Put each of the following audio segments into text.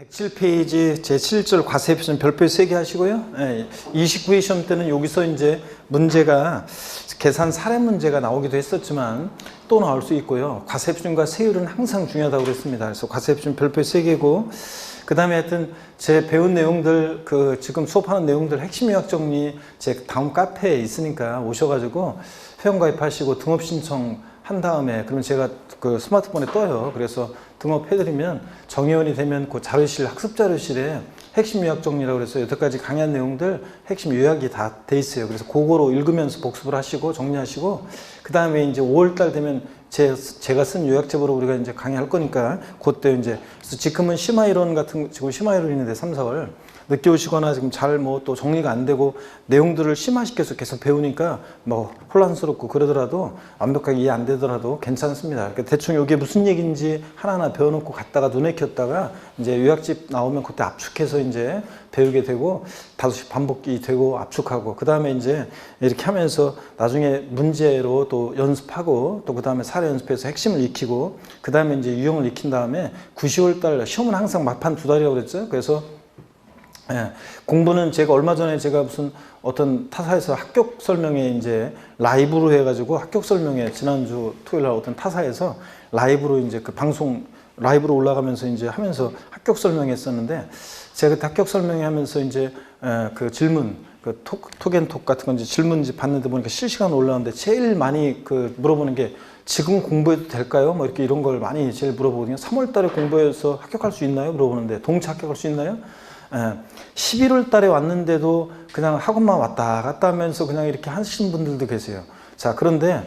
107페이지 제7절 과세표준 별표 3개 하시고요. 29회 시험 때는 여기서 이제 문제가 계산 사례 문제가 나오기도 했었지만 또 나올 수 있고요. 과세표준과 세율은 항상 중요하다고 그랬습니다. 그래서 과세표준 별표 3개고 그 다음에 하여튼 제 배운 내용들 지금 수업하는 내용들 핵심 요약 정리 제 다음 카페에 있으니까 오셔가지고 회원가입하시고 등업 신청 한 다음에 그러면 제가 그 스마트폰에 떠요. 그래서 등업해드리면 정회원이 되면 그 자료실 학습 자료실에 핵심 요약 정리라고 그래서 여태까지 강의한 내용들 핵심 요약이 다 돼 있어요. 그래서 그거로 읽으면서 복습을 하시고 정리하시고 그 다음에 이제 5월달 되면 제가 쓴 요약집으로 우리가 이제 강의할 거니까 그때 이제 그래서 지금은 심화 이론 같은 지금 심화 이론인데 3, 4월 늦게 오시거나 지금 잘 뭐 또 정리가 안 되고 내용들을 심화시켜서 계속 배우니까 뭐 혼란스럽고 그러더라도 완벽하게 이해 안 되더라도 괜찮습니다. 그러니까 대충 이게 무슨 얘기인지 하나하나 배워놓고 갔다가 눈에 켰다가 이제 요약집 나오면 그때 압축해서 이제 배우게 되고 5시 반복기 되고 압축하고 그 다음에 이제 이렇게 하면서 나중에 문제로 또 연습하고 또 그 다음에 사례 연습해서 핵심을 익히고 그 다음에 이제 유형을 익힌 다음에 9, 10월달 시험은 항상 막판 2달이라고 그랬죠. 그래서 공부는 제가 얼마 전에 제가 무슨 어떤 타사에서 합격 설명회 이제 라이브로 해가지고 합격 설명회 지난주 토요일 날 어떤 타사에서 라이브로 이제 그 방송 라이브로 올라가면서 이제 하면서 합격 설명했었는데 제가 그때 합격 설명회 하면서 이제 그 질문 그 톡앤톡 같은 건 이제 질문지 봤는데 보니까 실시간 올라오는데 제일 많이 그 물어보는 게 지금 공부해도 될까요? 뭐 이렇게 이런 걸 많이 제일 물어보거든요. 3월 달에 공부해서 합격할 수 있나요? 물어보는데 동체 합격할 수 있나요? 11월 달에 왔는데도 그냥 학원만 왔다 갔다 하면서 그냥 이렇게 하시는 분들도 계세요. 자, 그런데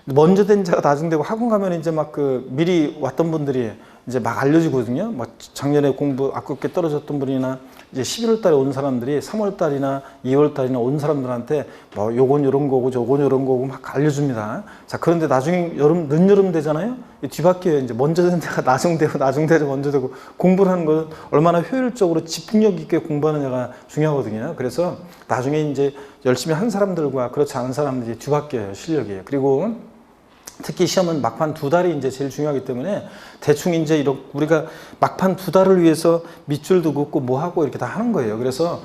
먼저 된 자가 나중 되고 학원 가면 이제 막 그 미리 왔던 분들이 이제 막 알려주거든요. 막 작년에 공부 아깝게 떨어졌던 분이나 이제 11월 달에 온 사람들이 3월 달이나 2월 달이나 온 사람들한테 뭐 요건 요런 거고 저건 요런 거고 막 알려줍니다. 자, 그런데 나중에 늦여름 되잖아요. 뒤바뀌어요. 이제 먼저 된 데가 나중 되고 먼저 되고 공부를 하는 건 얼마나 효율적으로 집중력 있게 공부하느냐가 중요하거든요. 그래서 나중에 이제 열심히 한 사람들과 그렇지 않은 사람들이 뒤바뀌어요. 실력이. 그리고 특히 시험은 막판 2달이 이제 제일 중요하기 때문에 대충 이제 이렇게 우리가 막판 2달을 위해서 밑줄도 긋고 뭐 하고 이렇게 다 하는 거예요. 그래서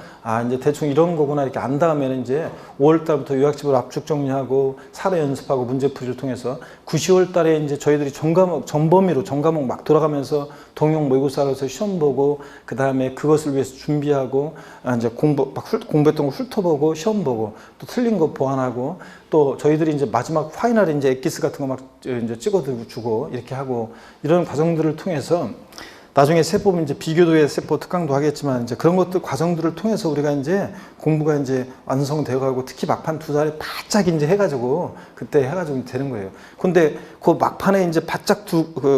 이제 대충 이런 거구나 이렇게 안 다음에는 이제 5월 달부터 요약집을 압축 정리하고 사례 연습하고 문제풀이를 통해서 9, 10월 달에 이제 저희들이 전범위로 전과목 막 돌아가면서 동영 모의고사로서 시험 보고 그 다음에 그것을 위해서 준비하고 이제 공부했던 거 훑어보고 시험 보고 또 틀린 거 보완하고 또 저희들이 이제 마지막 파이널에 이제 엑기스 같은 거 막 이제 찍어주고 이렇게 하고 이런 과정들을 통해서 나중에 세법 이제 비교도의 세법 특강도 하겠지만 이제 그런 것들 과정들을 통해서 우리가 이제 공부가 이제 완성되어 가고 특히 막판 2달에 바짝 이제 해가지고 그때 해가지고 되는 거예요. 근데 그 막판에 이제 바짝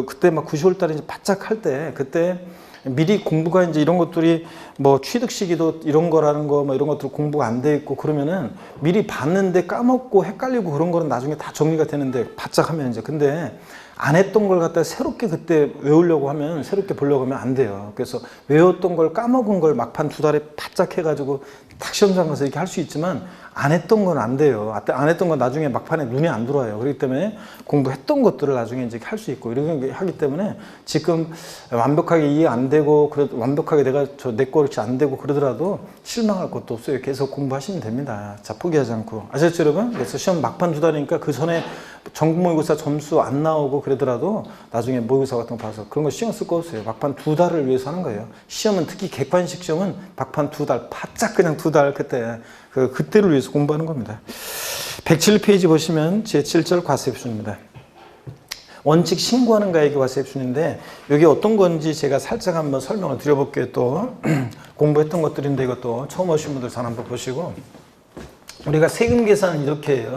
그때 막 9, 10월 달에 이제 바짝 할 때 그때 미리 공부가 이제 이런 것들이 뭐 취득 시기도 이런 거라는 거 뭐 이런 것들 공부가 안 돼 있고 그러면은 미리 봤는데 까먹고 헷갈리고 그런 거는 나중에 다 정리가 되는데 바짝 하면 이제 근데 안 했던 걸 갖다 새롭게 그때 외우려고 하면 새롭게 보려고 하면 안 돼요. 그래서 외웠던 걸 까먹은 걸 막판 2달에 바짝 해가지고 딱 시험장 가서 이렇게 할 수 있지만 안 했던 건 안 돼요. 안 했던 건 나중에 막판에 눈에 안 들어와요. 그렇기 때문에 공부했던 것들을 나중에 이제 할 수 있고 이렇게 하기 때문에 지금 완벽하게 이해 안 되고 완벽하게 내 거렇지 안 되고 그러더라도 실망할 것도 없어요. 계속 공부하시면 됩니다. 자, 포기하지 않고. 아셨죠, 여러분? 그래서 시험 막판 2달이니까 그 전에 전국 모의고사 점수 안 나오고 그러더라도 나중에 모의고사 같은 거 봐서 그런 거 신경 쓸 거 없어요. 막판 2달을 위해서 하는 거예요. 시험은 특히 객관식 시험은 막판 2달, 바짝 그냥 2달 그때를 위해서 공부하는 겁니다. 107페이지 보시면 제7절 과세표준입니다. 원칙 신고하는 가액의 과세표준인데 이게 어떤 건지 제가 살짝 한번 설명을 드려볼게요. 또 공부했던 것들인데 이것도 처음 오신 분들 잘 한번 보시고 우리가 세금 계산은 이렇게 해요.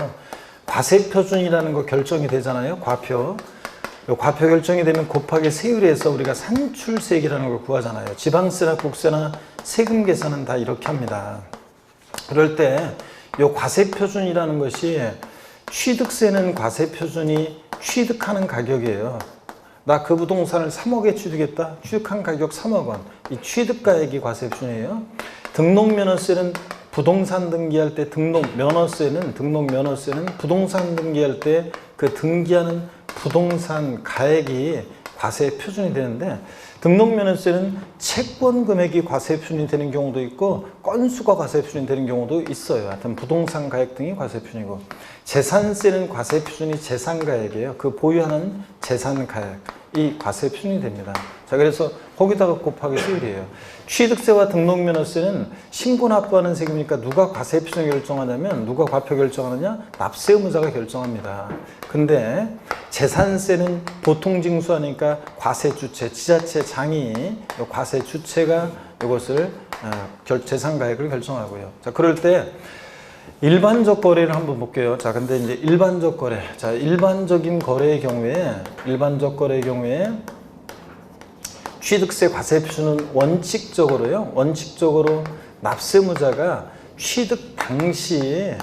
과세표준이라는 거 결정이 되잖아요. 과표 결정이 되면 곱하기 세율에서 우리가 산출세액이라는 걸 구하잖아요. 지방세나 국세나 세금 계산은 다 이렇게 합니다. 그럴 때 이 과세표준이라는 것이 취득세는 과세표준이 취득하는 가격이에요. 나 그 부동산을 3억에 취득했다. 취득한 가격 3억 원. 이 취득가액이 과세표준이에요. 등록면허세는 부동산 등기할 때 등록면허세는 부동산 등기할 때 그 등기하는 부동산 가액이 과세 표준이 되는데 등록면허세는 채권 금액이 과세 표준이 되는 경우도 있고 건수가 과세 표준이 되는 경우도 있어요. 하여튼 부동산 가액 등이 과세 표준이고 재산세는 과세 표준이 재산가액이에요. 그 보유하는 재산가액이 과세 표준이 됩니다. 자, 그래서 거기다가 곱하기 수율이에요. 취득세와 등록면허세는 신고 납부하는 세금이니까 누가 과세 표준을 결정하냐면 누가 과표 결정하느냐? 납세 의무자가 결정합니다. 근데 재산세는 보통 징수하니까 과세 주체, 지자체장이 과세 주체가 이것을 재산가액을 결정하고요. 자, 그럴 때 일반적 거래를 한번 볼게요. 자, 근데 이제 일반적 거래. 자, 일반적 거래의 경우에 취득세 과세 표준은 원칙적으로 납세무자가 취득 당시에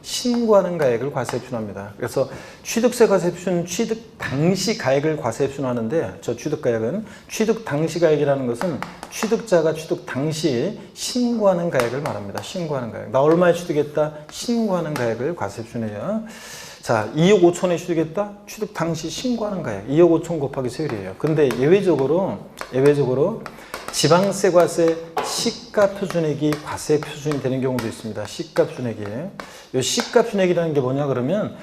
신고하는 가액을 과세 표준합니다. 그래서 취득세 과세 표준은 취득 당시 가액을 과세 표준하는데 저 취득 가액은 취득 당시 가액이라는 것은 취득자가 취득 당시 신고하는 가액을 말합니다. 신고하는 가액. 나 얼마에 취득했다? 신고하는 가액을 과세 표준해요. 자, 2억 5천에 취득했다? 취득 당시 신고하는 가액 2억 5천 곱하기 세율이에요. 근데 예외적으로 지방세 과세 시가 표준액이 과세 표준이 되는 경우도 있습니다. 시가 표준액이. 이 시가 표준액이라는 게 뭐냐 그러면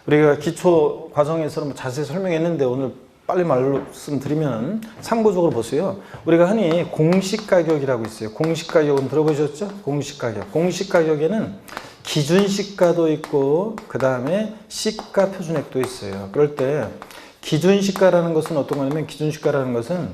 우리가 기초 과정에서는 자세히 설명했는데 오늘 빨리 말씀드리면 참고적으로 보세요. 우리가 흔히 공시가격이라고 있어요. 공시가격은 들어보셨죠? 공시가격. 공시가격에는 기준시가도 있고 그 다음에 시가 표준액도 있어요. 그럴 때 기준시가라는 것은 어떤 거냐면 기준시가라는 것은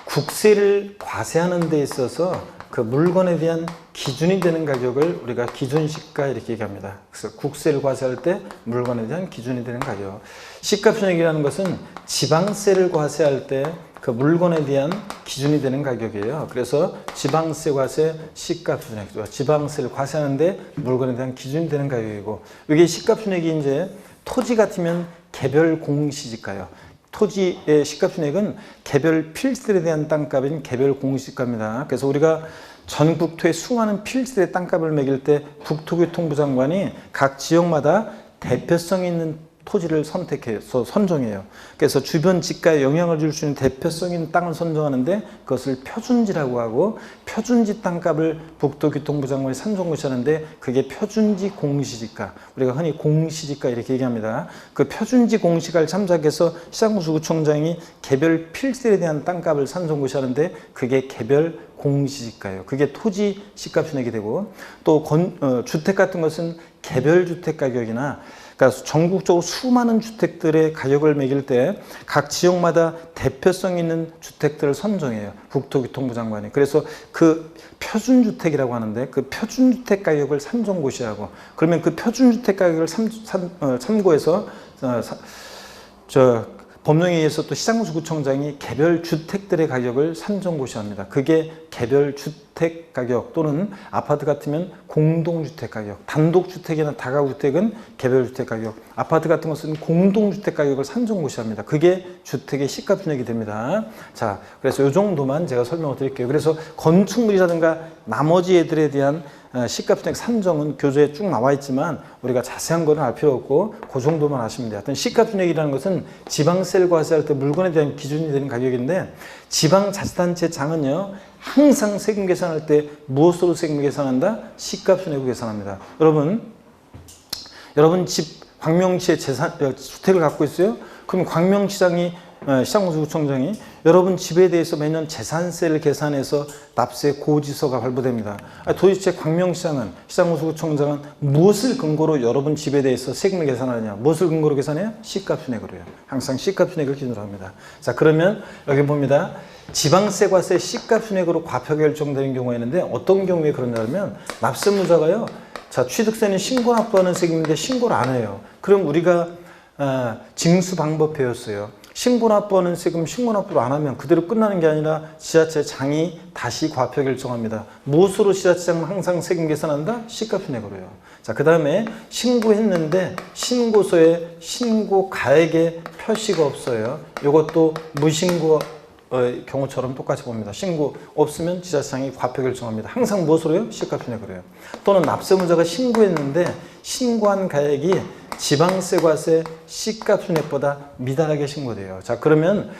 국세를 과세하는 데 있어서 그 물건에 대한 기준이 되는 가격을 우리가 기준시가 이렇게 얘기합니다. 그래서 국세를 과세할 때 물건에 대한 기준이 되는 가격. 시가 표준액이라는 것은 지방세를 과세할 때 그 물건에 대한 기준이 되는 가격이에요. 그래서 지방세 과세 시가 표준액. 지방세를 과세하는데 물건에 대한 기준이 되는 가격이고 이게 시가 표준액이 이제 토지 같으면 개별 공시지가요. 토지의 시가 표준액은 개별 필지들에 대한 땅값인 개별 공시지가입니다. 그래서 우리가 전 국토의 수많은 필지들의 땅값을 매길 때 국토교통부 장관이 각 지역마다 대표성 있는 토지를 선택해서 선정해요. 그래서 주변 지가에 영향을 줄 수 있는 대표성 있는 땅을 선정하는데 그것을 표준지라고 하고 표준지 땅값을 국토교통부 장관이 산정고시하는데 그게 표준지 공시지가, 우리가 흔히 공시지가 이렇게 얘기합니다. 그 표준지 공시가를 참작해서 시장구청장이 개별 필지에 대한 땅값을 산정고시하는데 그게 개별 공시지가예요. 그게 토지 시가 표준액이 되고 또 주택 같은 것은 개별 주택 가격이나 그러니까 전국적으로 수많은 주택들의 가격을 매길 때 각 지역마다 대표성 있는 주택들을 선정해요. 국토교통부 장관이. 그래서 그 표준주택이라고 하는데 그 표준주택 가격을 산정고시하고 그러면 그 표준주택 가격을 참고해서 법령에 의해서 또 시장구청장이 개별 주택들의 가격을 산정고시합니다. 그게 개별 주택 가격 또는 아파트 같으면 공동주택 가격, 단독주택이나 다가구주택은 개별 주택 가격, 아파트 같은 것은 공동주택 가격을 산정고시합니다. 그게 주택의 시가 표준액이 됩니다. 자, 그래서 이 정도만 제가 설명을 드릴게요. 그래서 건축물이라든가 나머지 애들에 대한 시가 표준액 산정은 교재에 쭉 나와 있지만 우리가 자세한 거는 알 필요 없고 그 정도만 아시면 돼요. 하여튼 시가 표준액이라는 것은 지방세를 과세할 때 물건에 대한 기준이 되는 가격인데 지방자치단체장은요 항상 세금 계산할 때 무엇으로 세금 계산한다? 시가 표준액으로 계산합니다. 여러분 집 광명시에 주택을 갖고 있어요? 그럼 광명시장이 시장구청장이 여러분 집에 대해서 매년 재산세를 계산해서 납세 고지서가 발부됩니다. 도대체 광명시장은 시장구청장은 무엇을 근거로 여러분 집에 대해서 세금을 계산하느냐? 무엇을 근거로 계산해요? 시가 표준액으로요. 항상 시가 표준액을 기준으로 합니다. 자, 그러면 여기 봅니다. 지방세 과세 시가 표준액으로 과표 결정되는 경우가 있는데 어떤 경우에 그러냐면 납세무자가요. 자, 취득세는 신고 납부하는 세금인데 신고를 안 해요. 그럼 우리가 징수 방법 배웠어요. 신고 납부하는 세금 신고 납부를 안 하면 그대로 끝나는 게 아니라 지자체장이 다시 과표 결정합니다. 무엇으로 지자체장은 항상 세금 계산한다? 시가 표준액으로요. 자, 그 다음에 신고했는데 신고서에 신고 가액의 표시가 없어요. 이것도 무신고 경우처럼 똑같이 봅니다. 신고 없으면 지자체장이 과표 결정합니다. 항상 무엇으로요? 시가순액으로요. 또는 납세문자가 신고했는데 신고한 가액이 지방세과세 시가순액보다 미달하게 신고돼요. 자, 그러면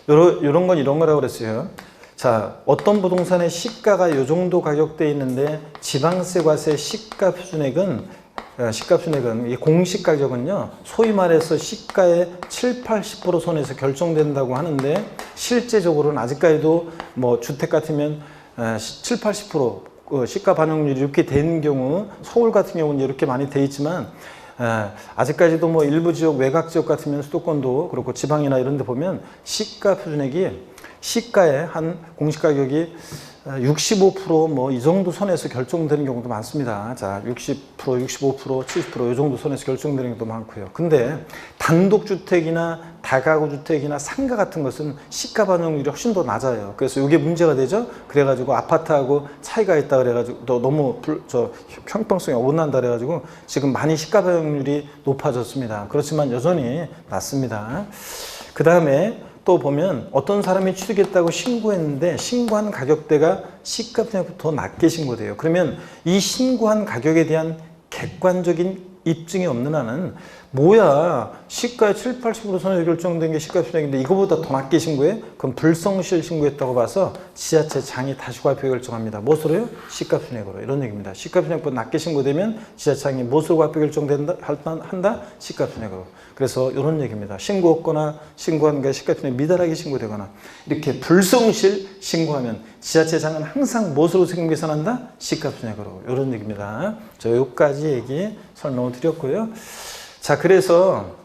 이런 건 이런 거라고 그랬어요. 자, 어떤 부동산의 시가가 이 정도 가격대 있는데 지방세과세 시가순액은 이 공시 가격은요, 소위 말해서 시가의 7~80% 선에서 결정된다고 하는데, 실제적으로는 아직까지도 뭐 주택 같으면 7~80% 시가 반영률이 이렇게 되는 경우, 서울 같은 경우는 이렇게 많이 돼 있지만, 아직까지도 뭐 일부 지역, 외곽 지역 같으면 수도권도 그렇고 지방이나 이런 데 보면 시가 표준액이 시가의 한 공시가격이 65% 뭐 이 정도 선에서 결정되는 경우도 많습니다. 자, 60%, 65%, 70% 이 정도 선에서 결정되는 경우도 많고요. 근데 단독주택이나 다가구주택이나 상가 같은 것은 시가 반영률이 훨씬 더 낮아요. 그래서 이게 문제가 되죠. 그래가지고 아파트하고 차이가 있다 그래가지고 너무 형평성이 어긋난다 그래가지고 지금 많이 시가 반영률이 높아졌습니다. 그렇지만 여전히 낮습니다. 그 다음에 또 보면 어떤 사람이 취득했다고 신고했는데 신고한 가격대가 시가보다 더 낮게 신고돼요. 그러면 이 신고한 가격에 대한 객관적인 입증이 없는 한은 뭐야, 시가의 7~80% 선에서 결정된 게 시가순액인데 이거보다 더 낮게 신고해? 그럼 불성실 신고했다고 봐서 지자체장이 다시 과표 결정합니다. 무엇으로요? 시가순액으로. 이런 얘기입니다. 시가순액보다 낮게 신고되면 지자체장이 무엇으로 과표 결정된다? 한다? 시가순액으로. 그래서 이런 얘기입니다. 신고 없거나 신고한 게 시가순액 미달하게 신고되거나 이렇게 불성실 신고하면 지자체장은 항상 무엇으로 세금 계산한다? 시가순액으로. 이런 얘기입니다. 저 여기까지 얘기 설명을 드렸고요. 자, 그래서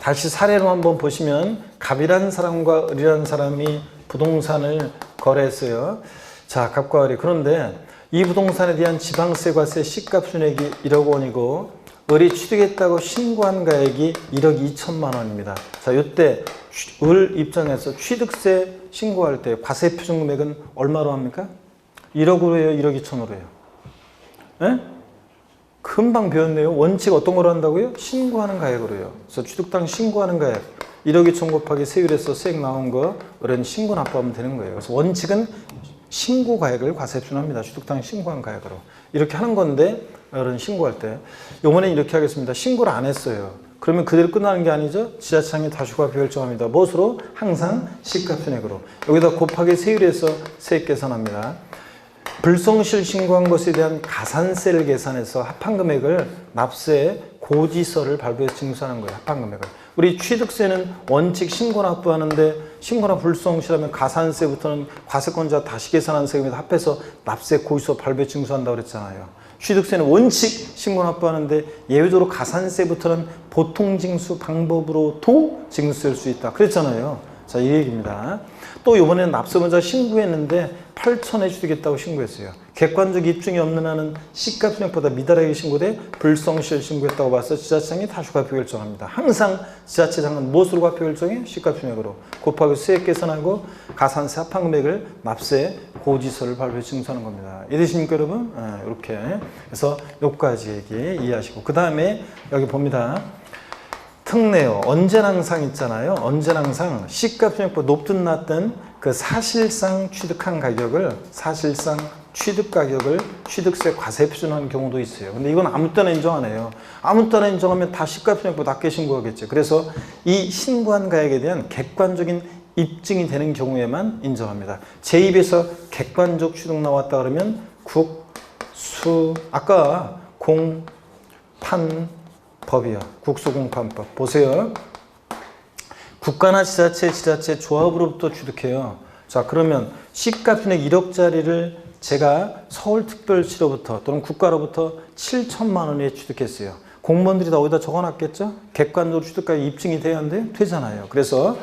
다시 사례로 한번 보시면 갑이라는 사람과 을이라는 사람이 부동산을 거래했어요. 자, 갑과 을이. 그런데 이 부동산에 대한 지방세과세 시가순액이 1억 원이고 을이 취득했다고 신고한 가액이 1억 2천만 원입니다. 자, 이때 을 입장에서 취득세 신고할 때 과세 표준 금액은 얼마로 합니까? 1억으로 해요? 1억 2천으로 해요? 예? 금방 배웠네요. 원칙 어떤 걸 한다고요? 신고하는 가액으로 해요. 그래서 취득당 신고하는 가액 1억 2천 곱하기 세율에서 세액 나온 거 을은 신고 납부하면 되는 거예요. 그래서 원칙은 신고 가액을 과세 표준합니다. 취득당 신고한 가액으로. 이렇게 하는 건데 을은 신고할 때 이번엔 이렇게 하겠습니다. 신고를 안 했어요. 그러면 그대로 끝나는 게 아니죠. 지자체장이 다시 과표 결정합니다. 무엇으로? 항상 시가순액으로. 여기다 곱하기 세율에서 세액 계산합니다. 불성실 신고한 것에 대한 가산세를 계산해서 합한금액을 납세 고지서를 발부해서 징수하는 거예요. 합한금액을. 우리 취득세는 원칙 신고 납부하는데 신고나 불성실하면 가산세부터는 과세권자 다시 계산한 세금에다 합해서 납세 고지서 발부해 징수한다고 그랬잖아요. 취득세는 원칙 신고 납부하는데 예외적으로 가산세부터는 보통 징수 방법으로도 징수할 수 있다. 그랬잖아요. 자, 이 얘기입니다. 또 이번에는 납세문자 신고했는데 8천에 취득했다고 신고했어요. 객관적 입증이 없는 한은 시가순액보다 미달하게 신고돼 불성실 신고했다고 봐서 지자체장이 다시 과표 결정합니다. 항상 지자체장은 무엇으로 과표 결정해? 시가순액으로. 곱하기 세액 계산하고 가산세 합한금액을 납세 고지서를 발부해 징수하는 겁니다. 이해되십니까 여러분? 이렇게. 그래서 여기까지 얘기 이해하시고 그 다음에 여기 봅니다. 특례요. 언제나 항상 있잖아요. 언제나 항상 시가순액보다 높든 낮든 그 사실상 취득한 가격을 취득 가격을 취득세 과세 표준하는 경우도 있어요. 근데 이건 아무 때나 인정 안 해요. 아무 때나 인정하면 다 시가순액보다 낮게 신고하겠죠. 그래서 이 신고한 가액에 대한 객관적인 입증이 되는 경우에만 인정합니다. 제 입에서 객관적 취득 나왔다 그러면 국, 수, 아까 공, 판, 법이요. 국수공판법. 보세요. 국가나 지자체, 조합으로부터 취득해요. 자, 그러면 시가순액 1억짜리를 제가 서울특별시로부터 또는 국가로부터 7천만 원에 취득했어요. 공무원들이 다 어디다 적어놨겠죠? 객관적으로 취득가액 입증이 돼야 하는데 되잖아요. 그래서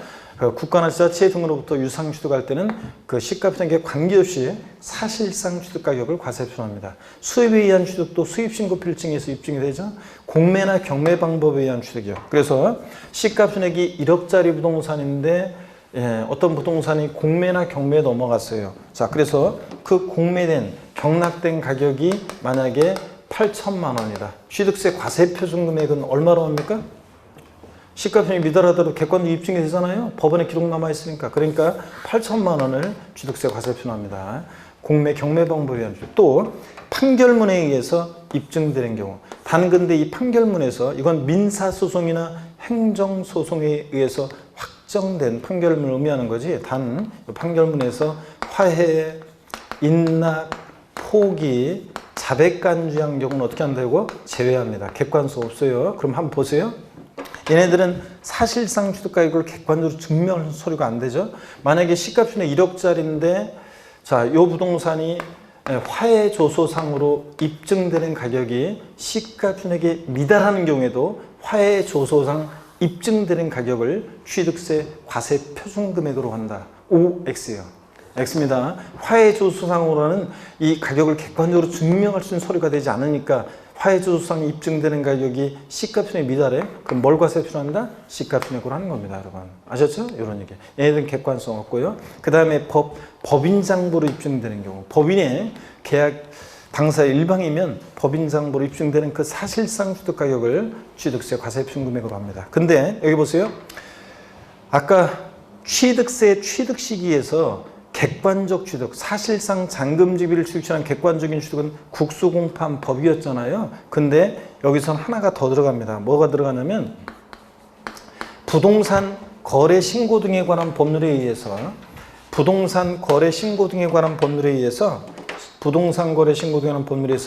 국가나 지자체 등으로부터 유상 취득할 때는 그 시가순액에 관계없이 사실상 취득가격을 과세 표준합니다. 수입에 의한 취득도 수입신고 필증에서 입증이 되죠. 공매나 경매 방법에 의한 취득이요. 그래서 시가순액이 1억짜리 부동산인데 어떤 부동산이 공매나 경매에 넘어갔어요. 자, 그래서 그 공매된 경락된 가격이 만약에 8천만 원이다. 취득세 과세 표준 금액은 얼마로 합니까? 시가편이 미달하더라도 객관적 입증이 되잖아요. 법원에 기록 남아 있으니까. 그러니까 8천만 원을 취득세 과세 표현합니다. 공매 경매 방법이 아니죠. 또 판결문에 의해서 입증되는 경우. 단 근데 이 판결문에서 이건 민사소송이나 행정소송에 의해서 확정된 판결문을 의미하는 거지. 단 판결문에서 화해, 인락, 포기, 자백간주한 경우는 어떻게 한다고? 제외합니다. 객관수 없어요. 그럼 한번 보세요. 얘네들은 사실상 취득가격을 객관적으로 증명할 서류가 안 되죠. 만약에 시가편이 1억짜리인데 자, 요 부동산이 화해조소상으로 입증되는 가격이 시가편액에 미달하는 경우에도 화해조소상 입증되는 가격을 취득세 과세 표준금액으로 한다. OX예요. X입니다. 화해조소상으로는 이 가격을 객관적으로 증명할 수 있는 서류가 되지 않으니까 화해조소상이 입증되는 가격이 시가편에 미달해. 그럼 뭘 과세 표현한다? 시가편액으로 하는 겁니다, 여러분. 아셨죠? 이런 얘기. 얘네들은 객관성 없고요. 그 다음에 법인장부로 입증되는 경우. 법인의 계약 당사 일방이면 법인장부로 입증되는 그 사실상 취득가격을 취득세 과세 표준금액으로 합니다. 근데 여기 보세요. 아까 취득세 취득 시기에서 객관적 취득, 사실상 잔금지비를 취득한 객관적인 취득은 국수공판법이었잖아요. 근데 여기선 하나가 더 들어갑니다. 뭐가 들어가냐면 부동산 거래 신고 등에 관한 법률에 의해서 부동산 거래 신고 등에 관한 법률에 의해서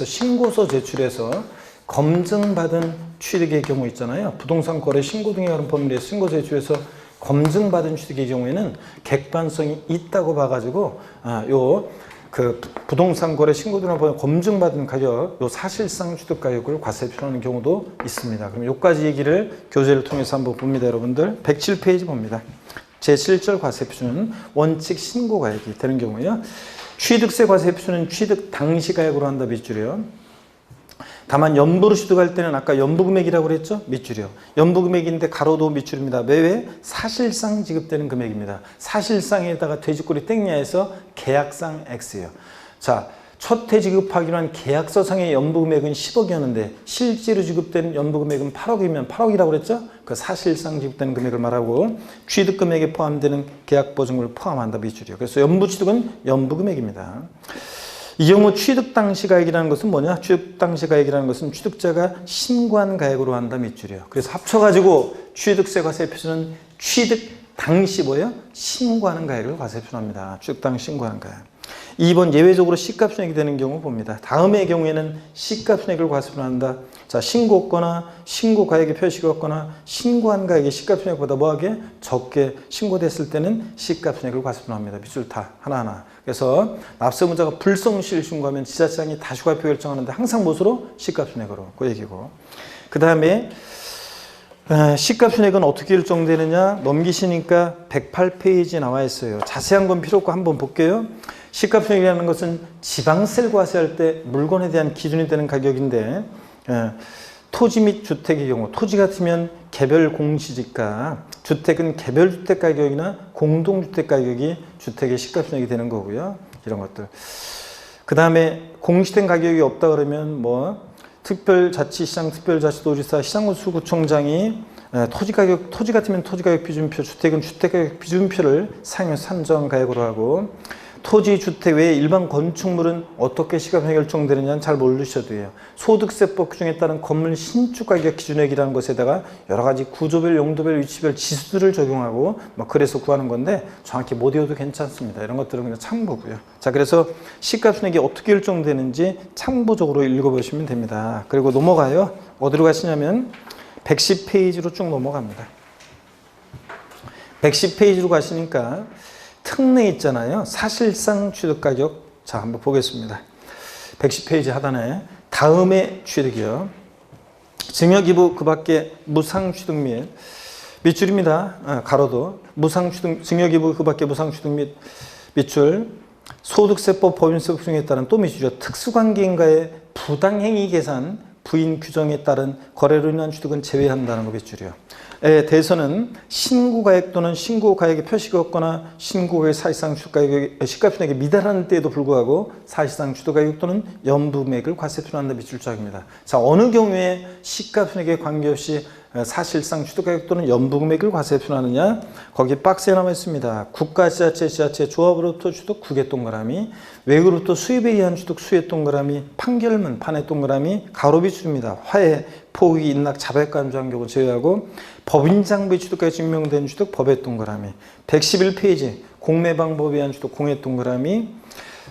신고서 제출해서 검증받은 취득의 경우 있잖아요. 부동산 거래 신고 등에 관한 법률에 신고서 제출해서 검증받은 취득의 경우에는 객관성이 있다고 봐가지고 그 부동산 거래 신고 등에 관한 검증받은 가격, 요 사실상 취득 가격을 과세 표현하는 경우도 있습니다. 그럼 요까지 얘기를 교재를 통해서 한번 봅니다, 여러분들. 107페이지 봅니다. 제7절 과세 표준은 원칙 신고 가액이 되는 경우에요. 취득세 과세 표준은 취득 당시 가액으로 한다, 밑줄이요. 다만 연부로 취득할 때는 아까 연부금액이라고 그랬죠? 밑줄이요. 연부금액인데 가로도 밑줄입니다. 왜? 사실상 지급되는 금액입니다. 사실상에다가 돼지꼬리 땡냐 해서 계약상 X예요. 자, 첫 해 지급하기로 한 계약서상의 연부금액은 10억이었는데 실제로 지급되는 연부금액은 8억이면 8억이라고 그랬죠? 그 사실상 지급되는 금액을 말하고 취득금액에 포함되는 계약보증금을 포함한다, 밑줄이요. 그래서 연부취득은 연부금액입니다. 이 경우 취득 당시 가액이라는 것은 뭐냐? 취득 당시 가액이라는 것은 취득자가 신고한 가액으로 한다, 밑줄이요. 그래서 합쳐가지고 취득세 과세 표준은 취득 당시 뭐예요? 신고하는 가액을 과세 표현합니다. 취득 당시 신고하는 가액. 2번 예외적으로 시가편액이 되는 경우 봅니다. 다음의 경우에는 시가편액을 과세 표현한다. 자, 신고했거나 신고 가액이 표시가 없거나 신고한 가액이 시가편액보다 뭐하게? 적게 신고됐을 때는 시가편액을 과세 표현합니다. 밑줄 다 하나하나. 그래서 납세문자가 불성실 신고하면 지자체장이 다시과표 결정하는데 항상 무엇으로? 시가편액으로. 그 얘기고. 그 다음에 시가편액은 어떻게 결정되느냐? 넘기시니까 108페이지에 나와 있어요. 자세한 건 필요 없고 한번 볼게요. 시가편액이라는 것은 지방세를 과세할 때 물건에 대한 기준이 되는 가격인데 토지 및 주택의 경우 토지 같으면 개별 공시지가, 주택은 개별주택 가격이나 공동주택 가격이 주택의 시가편액이 되는 거고요. 이런 것들. 그 다음에 공시된 가격이 없다 그러면 뭐 특별자치시장, 특별자치도지사, 시장군수구청장이 토지 같으면 토지가격 비준표, 주택은 주택가격 비준표를 사용해서 산정 가격으로 하고 토지, 주택 외에 일반 건축물은 어떻게 시가편액이 결정되느냐는 잘 모르셔도 돼요. 소득세법 규정에 따른 건물 신축 가격 기준액이라는 것에다가 여러 가지 구조별, 용도별, 위치별 지수들을 적용하고 그래서 구하는 건데 정확히 못 외워도 괜찮습니다. 이런 것들은 그냥 참고고요. 자, 그래서 시가편액이 어떻게 결정되는지 참고적으로 읽어보시면 됩니다. 그리고 넘어가요. 어디로 가시냐면 110페이지로 쭉 넘어갑니다. 110페이지로 가시니까 특례 있잖아요. 사실상 취득가격. 자, 한번 보겠습니다. 110페이지 하단에 다음의 취득이요. 증여기부 그 밖에 무상취득 및 밑줄입니다. 가로도 무상취득, 증여기부 그 밖에 무상취득 및 밑줄 소득세법 법인세법 규정에 따른 또 밑줄이요. 특수관계인과의 부당행위 계산 부인 규정에 따른 거래로 인한 취득은 제외한다는 거 밑줄이요. 에 대해서는 신고가액 또는 신고가액에 표시가 없거나 신고가액 사실상 시가편액에 미달하는 때에도 불구하고 사실상 취득가격 또는 연부금액을 과세 표현한다, 밑줄짝입니다. 자, 어느 경우에 시가편액에 관계없이 사실상 취득가격 또는 연부금액을 과세에 표현하느냐? 거기 박스에 남아 있습니다. 국가, 지자체, 조합으로부터 취득 국의 동그라미, 외국으로부터 수입에 의한 취득 수의 동그라미, 판결문, 판의 동그라미, 가로비출입니다. 화해, 포기, 인락, 자백간주한 경우 제외하고 법인장부의 취득가에 증명된 취득 법의 동그라미, 111페이지 공매방법에 의한 취득 공의 동그라미,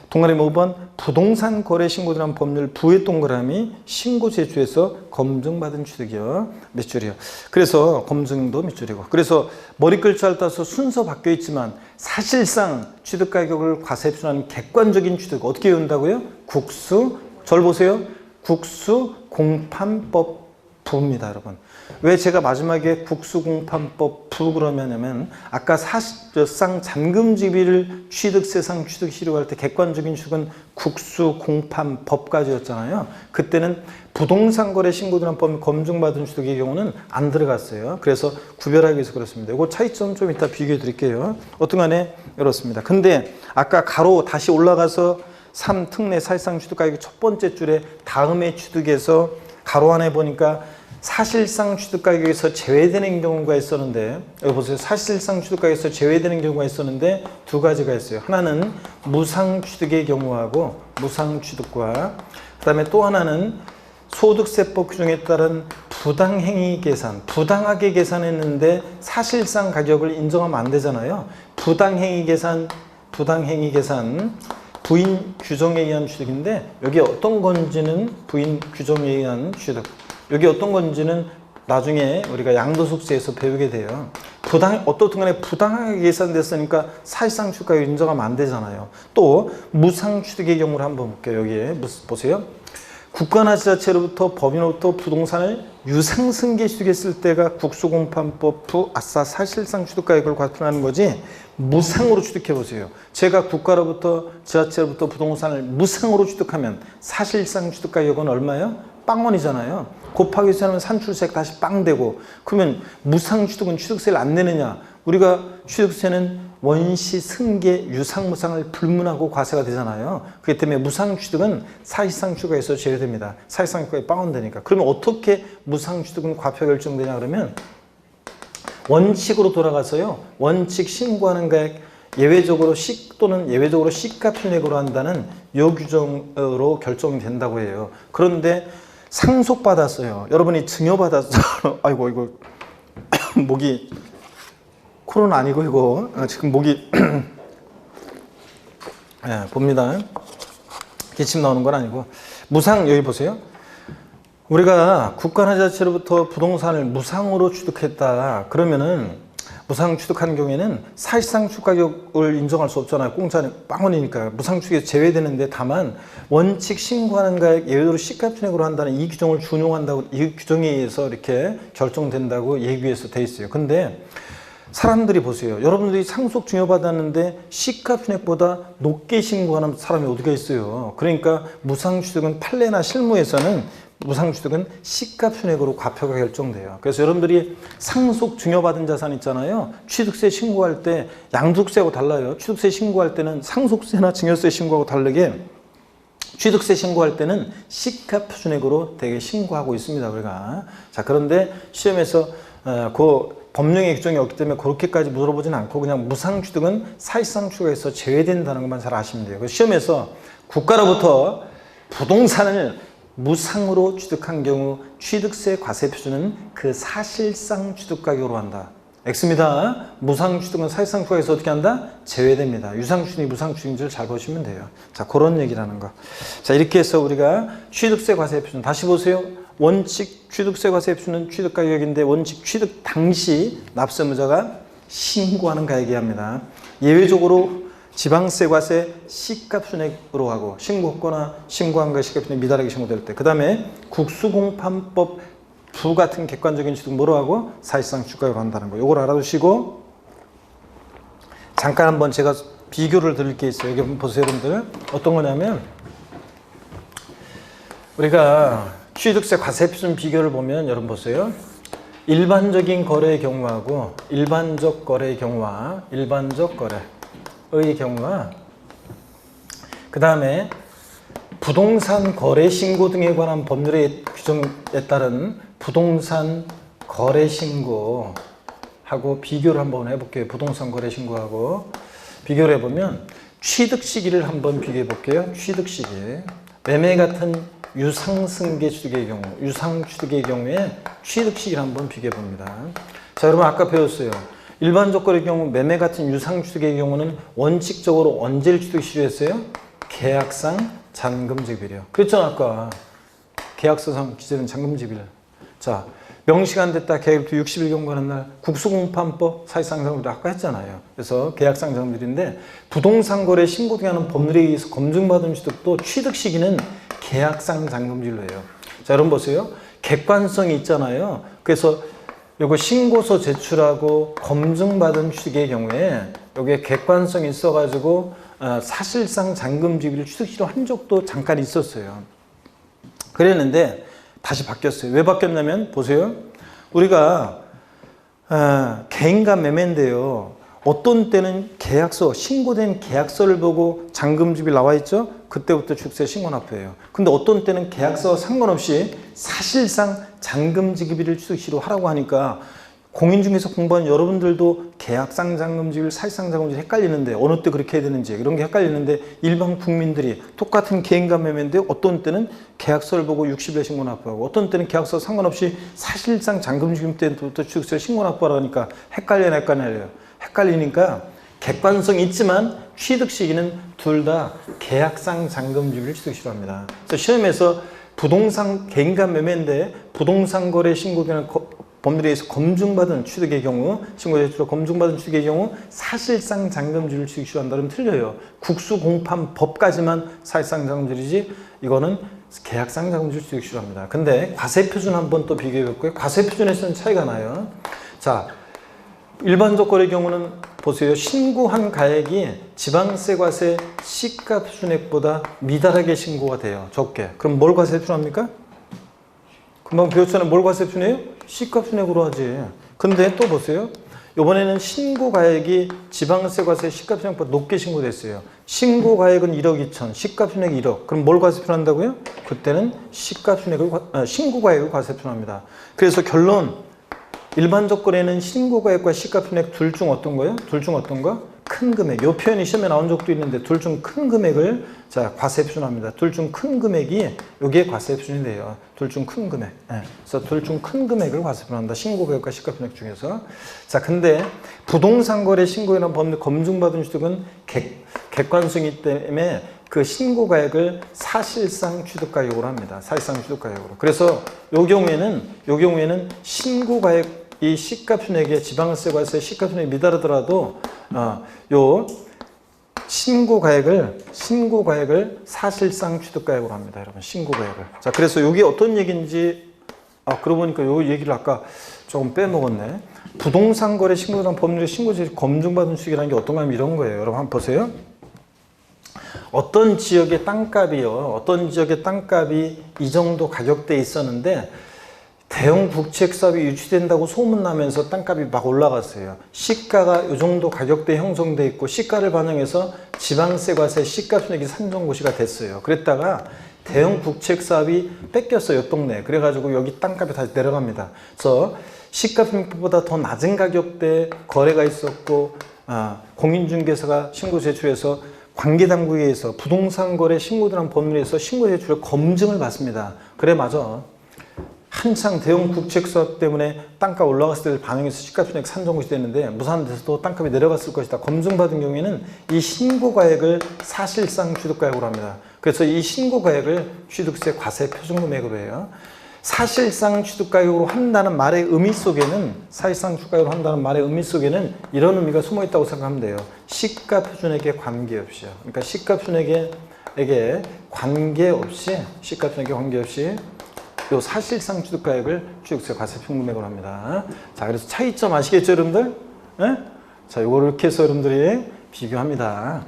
동그라미 5번 부동산 거래 신고들한 법률 부의 동그라미 신고 제출에서 검증받은 취득이요. 몇 줄이요. 그래서 검증도 몇 줄이고. 그래서 머리글자를 따서 순서 바뀌어 있지만 사실상 취득가격을 과세에 표현하는 객관적인 취득 어떻게 외운다고요? 국수, 절 보세요. 국수 공판법 부입니다, 여러분. 왜 제가 마지막에 국수공판법 부 그러냐면 아까 사실상 잔금지비를 취득세상 취득시효 할 때 객관적인 취득은 국수공판법까지였잖아요. 그때는 부동산거래 신고들한 법 검증받은 취득의 경우는 안 들어갔어요. 그래서 구별하기 위해서 그렇습니다. 이거 차이점 좀 이따 비교해 드릴게요. 어떤 간에 이렇습니다. 근데 아까 가로 다시 올라가서 3 특례 사실상 취득가격 첫 번째 줄에 다음에 취득에서 가로 안에 보니까 사실상 취득가격에서 제외되는 경우가 있었는데 여기 보세요. 사실상 취득가격에서 제외되는 경우가 있었는데 두 가지가 있어요. 하나는 무상취득의 경우하고 무상취득과 그 다음에 또 하나는 소득세법 규정에 따른 부당행위 계산, 부당하게 계산했는데 사실상 가격을 인정하면 안 되잖아요. 부당행위 계산 부인 규정에 의한 취득인데 여기 어떤 건지는 부인 규정에 의한 취득, 여기 어떤 건지는 나중에 우리가 양도소득세에서 배우게 돼요. 어떻든 간에 부당하게 계산됐으니까 사실상 취득가격 인정하면 안 되잖아요. 또 무상취득의 경우를 한번 볼게요. 여기에 보세요. 국가나 지자체로부터 법인으로부터 부동산을 유상승계 취득했을 때가 국수공판법 부 아싸 사실상 취득가격을 과표하는 거지 무상으로 취득해 보세요. 제가 국가로부터 지자체로부터 부동산을 무상으로 취득하면 사실상 취득가격은 얼마예요? 빵원이잖아요. 곱하기 해서하면 산출세가 다시 빵 되고 그러면 무상취득은 취득세를 안 내느냐? 우리가 취득세는 원시, 승계, 유상무상을 불문하고 과세가 되잖아요. 그렇기 때문에 무상취득은 사실상 취득에서 제외됩니다. 사실상 취득이 빵원 되니까. 그러면 어떻게 무상취득은 과표 결정되냐 그러면 원칙으로 돌아가서요. 원칙 신고하는 가액 예외적으로 또는 예외적으로 시가편액으로 한다는 요 규정으로 결정이 된다고 해요. 그런데 상속받았어요. 여러분이 증여받았어요. 아이고 이거 목이 코로나 아니고 이거 지금 목이 네, 봅니다. 기침 나오는 건 아니고 무상 여기 보세요. 우리가 국가나 지자체로부터 부동산을 무상으로 취득했다. 그러면은 무상 취득하는 경우에는 사실상 취득가격을 인정할 수 없잖아요. 공짜는 빵원이니까 무상취득에서 제외되는데 다만 원칙 신고하는 가액 예외로 시가편액으로 한다는 이 규정을 준용한다고 이 규정에 의해서 이렇게 결정된다고 예규에서 돼 있어요. 근데 사람들이 보세요. 여러분들이 상속 증여받았는데 시가편액보다 높게 신고하는 사람이 어디가 있어요. 그러니까 무상취득은 판례나 실무에서는 무상취득은 시가편액으로 과표가 결정돼요. 그래서 여러분들이 상속 증여받은 자산 있잖아요. 취득세 신고할 때 양도세하고 달라요. 취득세 신고할 때는 상속세나 증여세 신고하고 다르게 취득세 신고할 때는 시가표준액으로 되게 신고하고 있습니다. 우리가. 자, 그런데 시험에서 그 법령의 규정이 없기 때문에 그렇게까지 물어보진 않고 그냥 무상취득은 사실상 취득에서 제외된다는 것만 잘 아시면 돼요. 그래서 시험에서 국가로부터 부동산을 무상으로 취득한 경우 취득세 과세 표준은 그 사실상 취득가격으로 한다. X입니다. 무상취득은 사실상 취득에서 어떻게 한다? 제외됩니다. 유상취득이 무상취득인지를 잘 보시면 돼요. 자, 그런 얘기라는 거. 자, 이렇게 해서 우리가 취득세 과세 표준 다시 보세요. 원칙 취득세 과세 표준은 취득가격인데 원칙 취득 당시 납세무자가 신고하는 가액이 합니다. 예외적으로 지방세 과세 시가표준액으로 하고 신고했거나 신고한 거 시가표준액 미달하게 신고될 때 그 다음에 국수공판법 부 같은 객관적인 취득 뭐로 하고 사실상 취득가격으로 한다는 거. 이걸 알아두시고 잠깐 한번 제가 비교를 드릴 게 있어요. 여기 한번 보세요 여러분들. 어떤 거냐면 우리가 취득세 과세 표준 비교를 보면 여러분 보세요. 일반적인 거래의 경우하고 일반적 거래의 경우와 일반적 거래의 경우와 그 다음에 부동산 거래 신고 등에 관한 법률의 규정에 따른 부동산 거래 신고하고 비교를 한번 해볼게요. 부동산 거래 신고하고 비교를 해보면 취득 시기를 한번 비교해 볼게요. 취득 시기. 매매 같은 유상승계 취득의 경우, 유상 취득의 경우에 취득 시기를 한번 비교해 봅니다. 자, 여러분 아까 배웠어요. 일반적 거래의 경우 매매 같은 유상 취득의 경우는 원칙적으로 언제를 취득시로 했어요? 계약상 잔금지급일이요. 그랬잖아 아까. 계약서상 기재된 잔금지급일. 자, 명시가 안 됐다. 계약부터 60일 경과하는 날 국수공판법 사실상 잔금지급일 아까 했잖아요. 그래서 계약상 잔금지급일인데 부동산 거래 신고 등하는 법률에 의해서 검증받은 취득도 취득 시기는 계약상 잔금지급일로 해요. 자, 여러분 보세요. 객관성이 있잖아요. 그래서 요거 신고서 제출하고 검증받은 취득의 경우에 여기에 객관성이 있어가지고 사실상 잔금지급일을 취득시로 한 적도 잠깐 있었어요. 그랬는데 다시 바뀌었어요. 왜 바뀌었냐면 보세요. 우리가 개인간 매매인데요. 어떤 때는 계약서, 신고된 계약서를 보고 잔금지급일 나와 있죠? 그때부터 취득세 신고납부예요. 근데 어떤 때는 계약서 상관없이 사실상 잔금지급일을 취득시로 하라고 하니까 공인중개사 공부하는 여러분들도 계약상 잔금지급일, 사실상 잔금지급일 헷갈리는데 어느 때 그렇게 해야 되는지 이런 게 헷갈리는데 일반 국민들이 똑같은 개인간 매매인데 어떤 때는 계약서를 보고 60일 신고납부하고 어떤 때는 계약서 상관없이 사실상 잔금지급일 때부터 취득세 신고납부하라고 하니까 헷갈리니까 객관성이 있지만 취득 시기는 둘 다 계약상 잔금지급일을 취득시로 합니다. 그래서 시험에서 부동산 개인간 매매인데 부동산 거래 신고되는 법률에 의해서 검증받은 취득의 경우, 신고 제출로 검증받은 취득의 경우 사실상 잔금지급일을 취득시로 한다 그러면 틀려요. 국수공판법까지만 사실상 잔금지급일이지 이거는 계약상 잔금지급일을 취득시로 합니다. 근데 과세표준 한번 또 비교해 볼까요? 과세표준에서는 차이가 나요. 자, 일반적 거래의 경우는 보세요. 신고한 가액이 지방세과세 시가 표준액보다 미달하게 신고가 돼요. 적게. 그럼 뭘 과세 표준합니까? 금방 배웠잖아요. 뭘 과세 표준해요? 시가 표준액으로 하지. 근데 또 보세요. 이번에는 신고 가액이 지방세과세 시가 표준액보다 높게 신고됐어요. 신고 가액은 1억 2천, 시가 표준액 1억. 그럼 뭘 과세 표준한다고요? 그때는 시가 표준액을 신고 가액을 과세 표준합니다. 그래서 결론. 일반적 거래는 신고가액과 시가표준액 둘 중 어떤 거예요? 둘 중 어떤 거? 큰 금액. 이 표현이 시험에 나온 적도 있는데 둘 중 큰 금액을 자 과세 표준합니다. 둘 중 큰 금액이 여기에 과세 표준이 돼요. 둘 중 큰 금액. 네. 그래서 둘 중 큰 금액을 과세 표준한다. 신고가액과 시가표준액 중에서. 자, 근데 부동산 거래 신고에는 법률 검증받은 취득은 객관성이기 때문에 그 신고가액을 사실상 취득가액으로 합니다. 사실상 취득가액으로. 그래서 요 경우에는 신고가액 이 시가표준액에 지방세과세 시가표준액이 미달하더라도 요 신고가액을 사실상 취득가액으로 합니다. 여러분 신고가액을. 자, 그래서 이게 어떤 얘기인지 그러고 보니까 요 얘기를 아까 조금 빼먹었네. 부동산 거래 신고란 법률의 신고제시 검증받은 취득이라는 게 어떤 거냐면 이런 거예요. 여러분 한번 보세요. 어떤 지역의 땅값이 이 정도 가격대에 있었는데 대형 국책 사업이 유치된다고 소문나면서 땅값이 막 올라갔어요. 시가가 이 정도 가격대에 형성돼 있고 시가를 반영해서 지방세과세 시가표준액이 산정고시가 됐어요. 그랬다가 대형 국책 사업이 뺏겼어요. 옆 동네에. 그래가지고 여기 땅값이 다시 내려갑니다. 그래서 시가표준액보다 더 낮은 가격대에 거래가 있었고 공인중개사가 신고 제출해서 관계당국에 의해서 부동산 거래 신고들한 법률에서 신고 제출을 검증을 받습니다. 그래 맞아. 한창 대형 국책 사업 때문에 땅값 올라갔을 때 반영해서 시가표준액 산정고시 됐는데 무산돼서도 땅값이 내려갔을 것이다. 검증받은 경우에는 이 신고가액을 사실상 취득가액으로 합니다. 그래서 이 신고가액을 취득세 과세 표준금액으로 해요. 사실상 취득가액으로 한다는 말의 의미 속에는 이런 의미가 숨어 있다고 생각하면 돼요. 시가표준액에 관계없이요. 그러니까 시가표준액에 관계없이 요 사실상 취득가액을 취득세 과세 표준금액으로 합니다. 자, 그래서 차이점 아시겠죠, 여러분들? 네? 자, 요거를 이렇게 해서 여러분들이 비교합니다.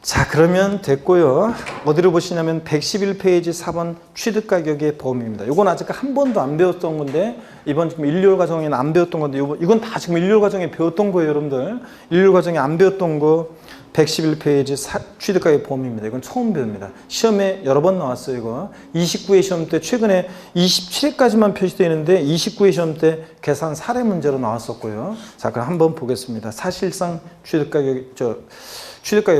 자, 그러면 됐고요. 어디로 보시냐면 111페이지 4번 취득가격의 범위입니다. 이건 아직 한 번도 안 배웠던 건데 이번 지금 1월 과정에는 안 배웠던 건데 이건 다 지금 1월 과정에 배웠던 거예요, 여러분들. 1월 과정에 안 배웠던 거 111페이지 취득가격 보험입니다. 이건 처음 배웁니다. 시험에 여러 번 나왔어요. 이거 29회 시험 때 최근에 27회까지만 표시되어 있는데 29회 시험 때 계산 사례 문제로 나왔었고요. 자, 그럼 한번 보겠습니다. 사실상 취득가격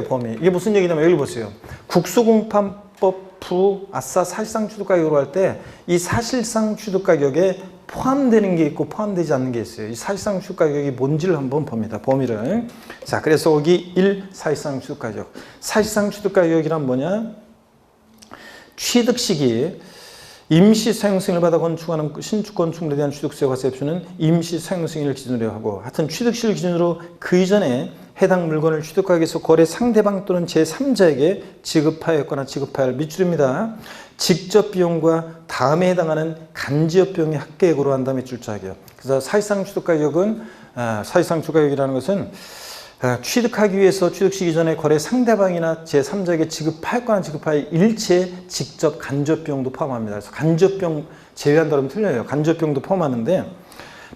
범위. 이게 무슨 얘기냐면 여기 보세요. 국수공판법 부 아싸 사실상 취득가격으로 할 때 이 사실상 취득가격에 포함되는 게 있고 포함되지 않는 게 있어요. 이 사실상 취득가격이 뭔지를 한번 봅니다. 범위를. 자, 그래서 여기 1. 사실상 취득가격. 사실상 취득가격이란 뭐냐? 취득 시기 임시 사용승인을 받아 건축하는 신축 건축물에 대한 취득세 과세 흡수는 임시 사용승인을 기준으로 하고, 하여튼 취득시를 기준으로 그 이전에 해당 물건을 취득가격에서 거래 상대방 또는 제3자에게 지급하였거나 지급하여 할 밑줄입니다. 직접 비용과 다음에 해당하는 간지업 비용의 합계액으로 한다 밑줄자격. 그래서 사실상 취득가격은 사실상 취득가격이라는 것은 취득하기 위해서 취득시기 전에 거래 상대방이나 제3자에게 지급하였거나 지급할 일체 직접 간접 비용도 포함합니다. 그래서 간접 비용 제외한다면 틀려요. 간접 비용도 포함하는데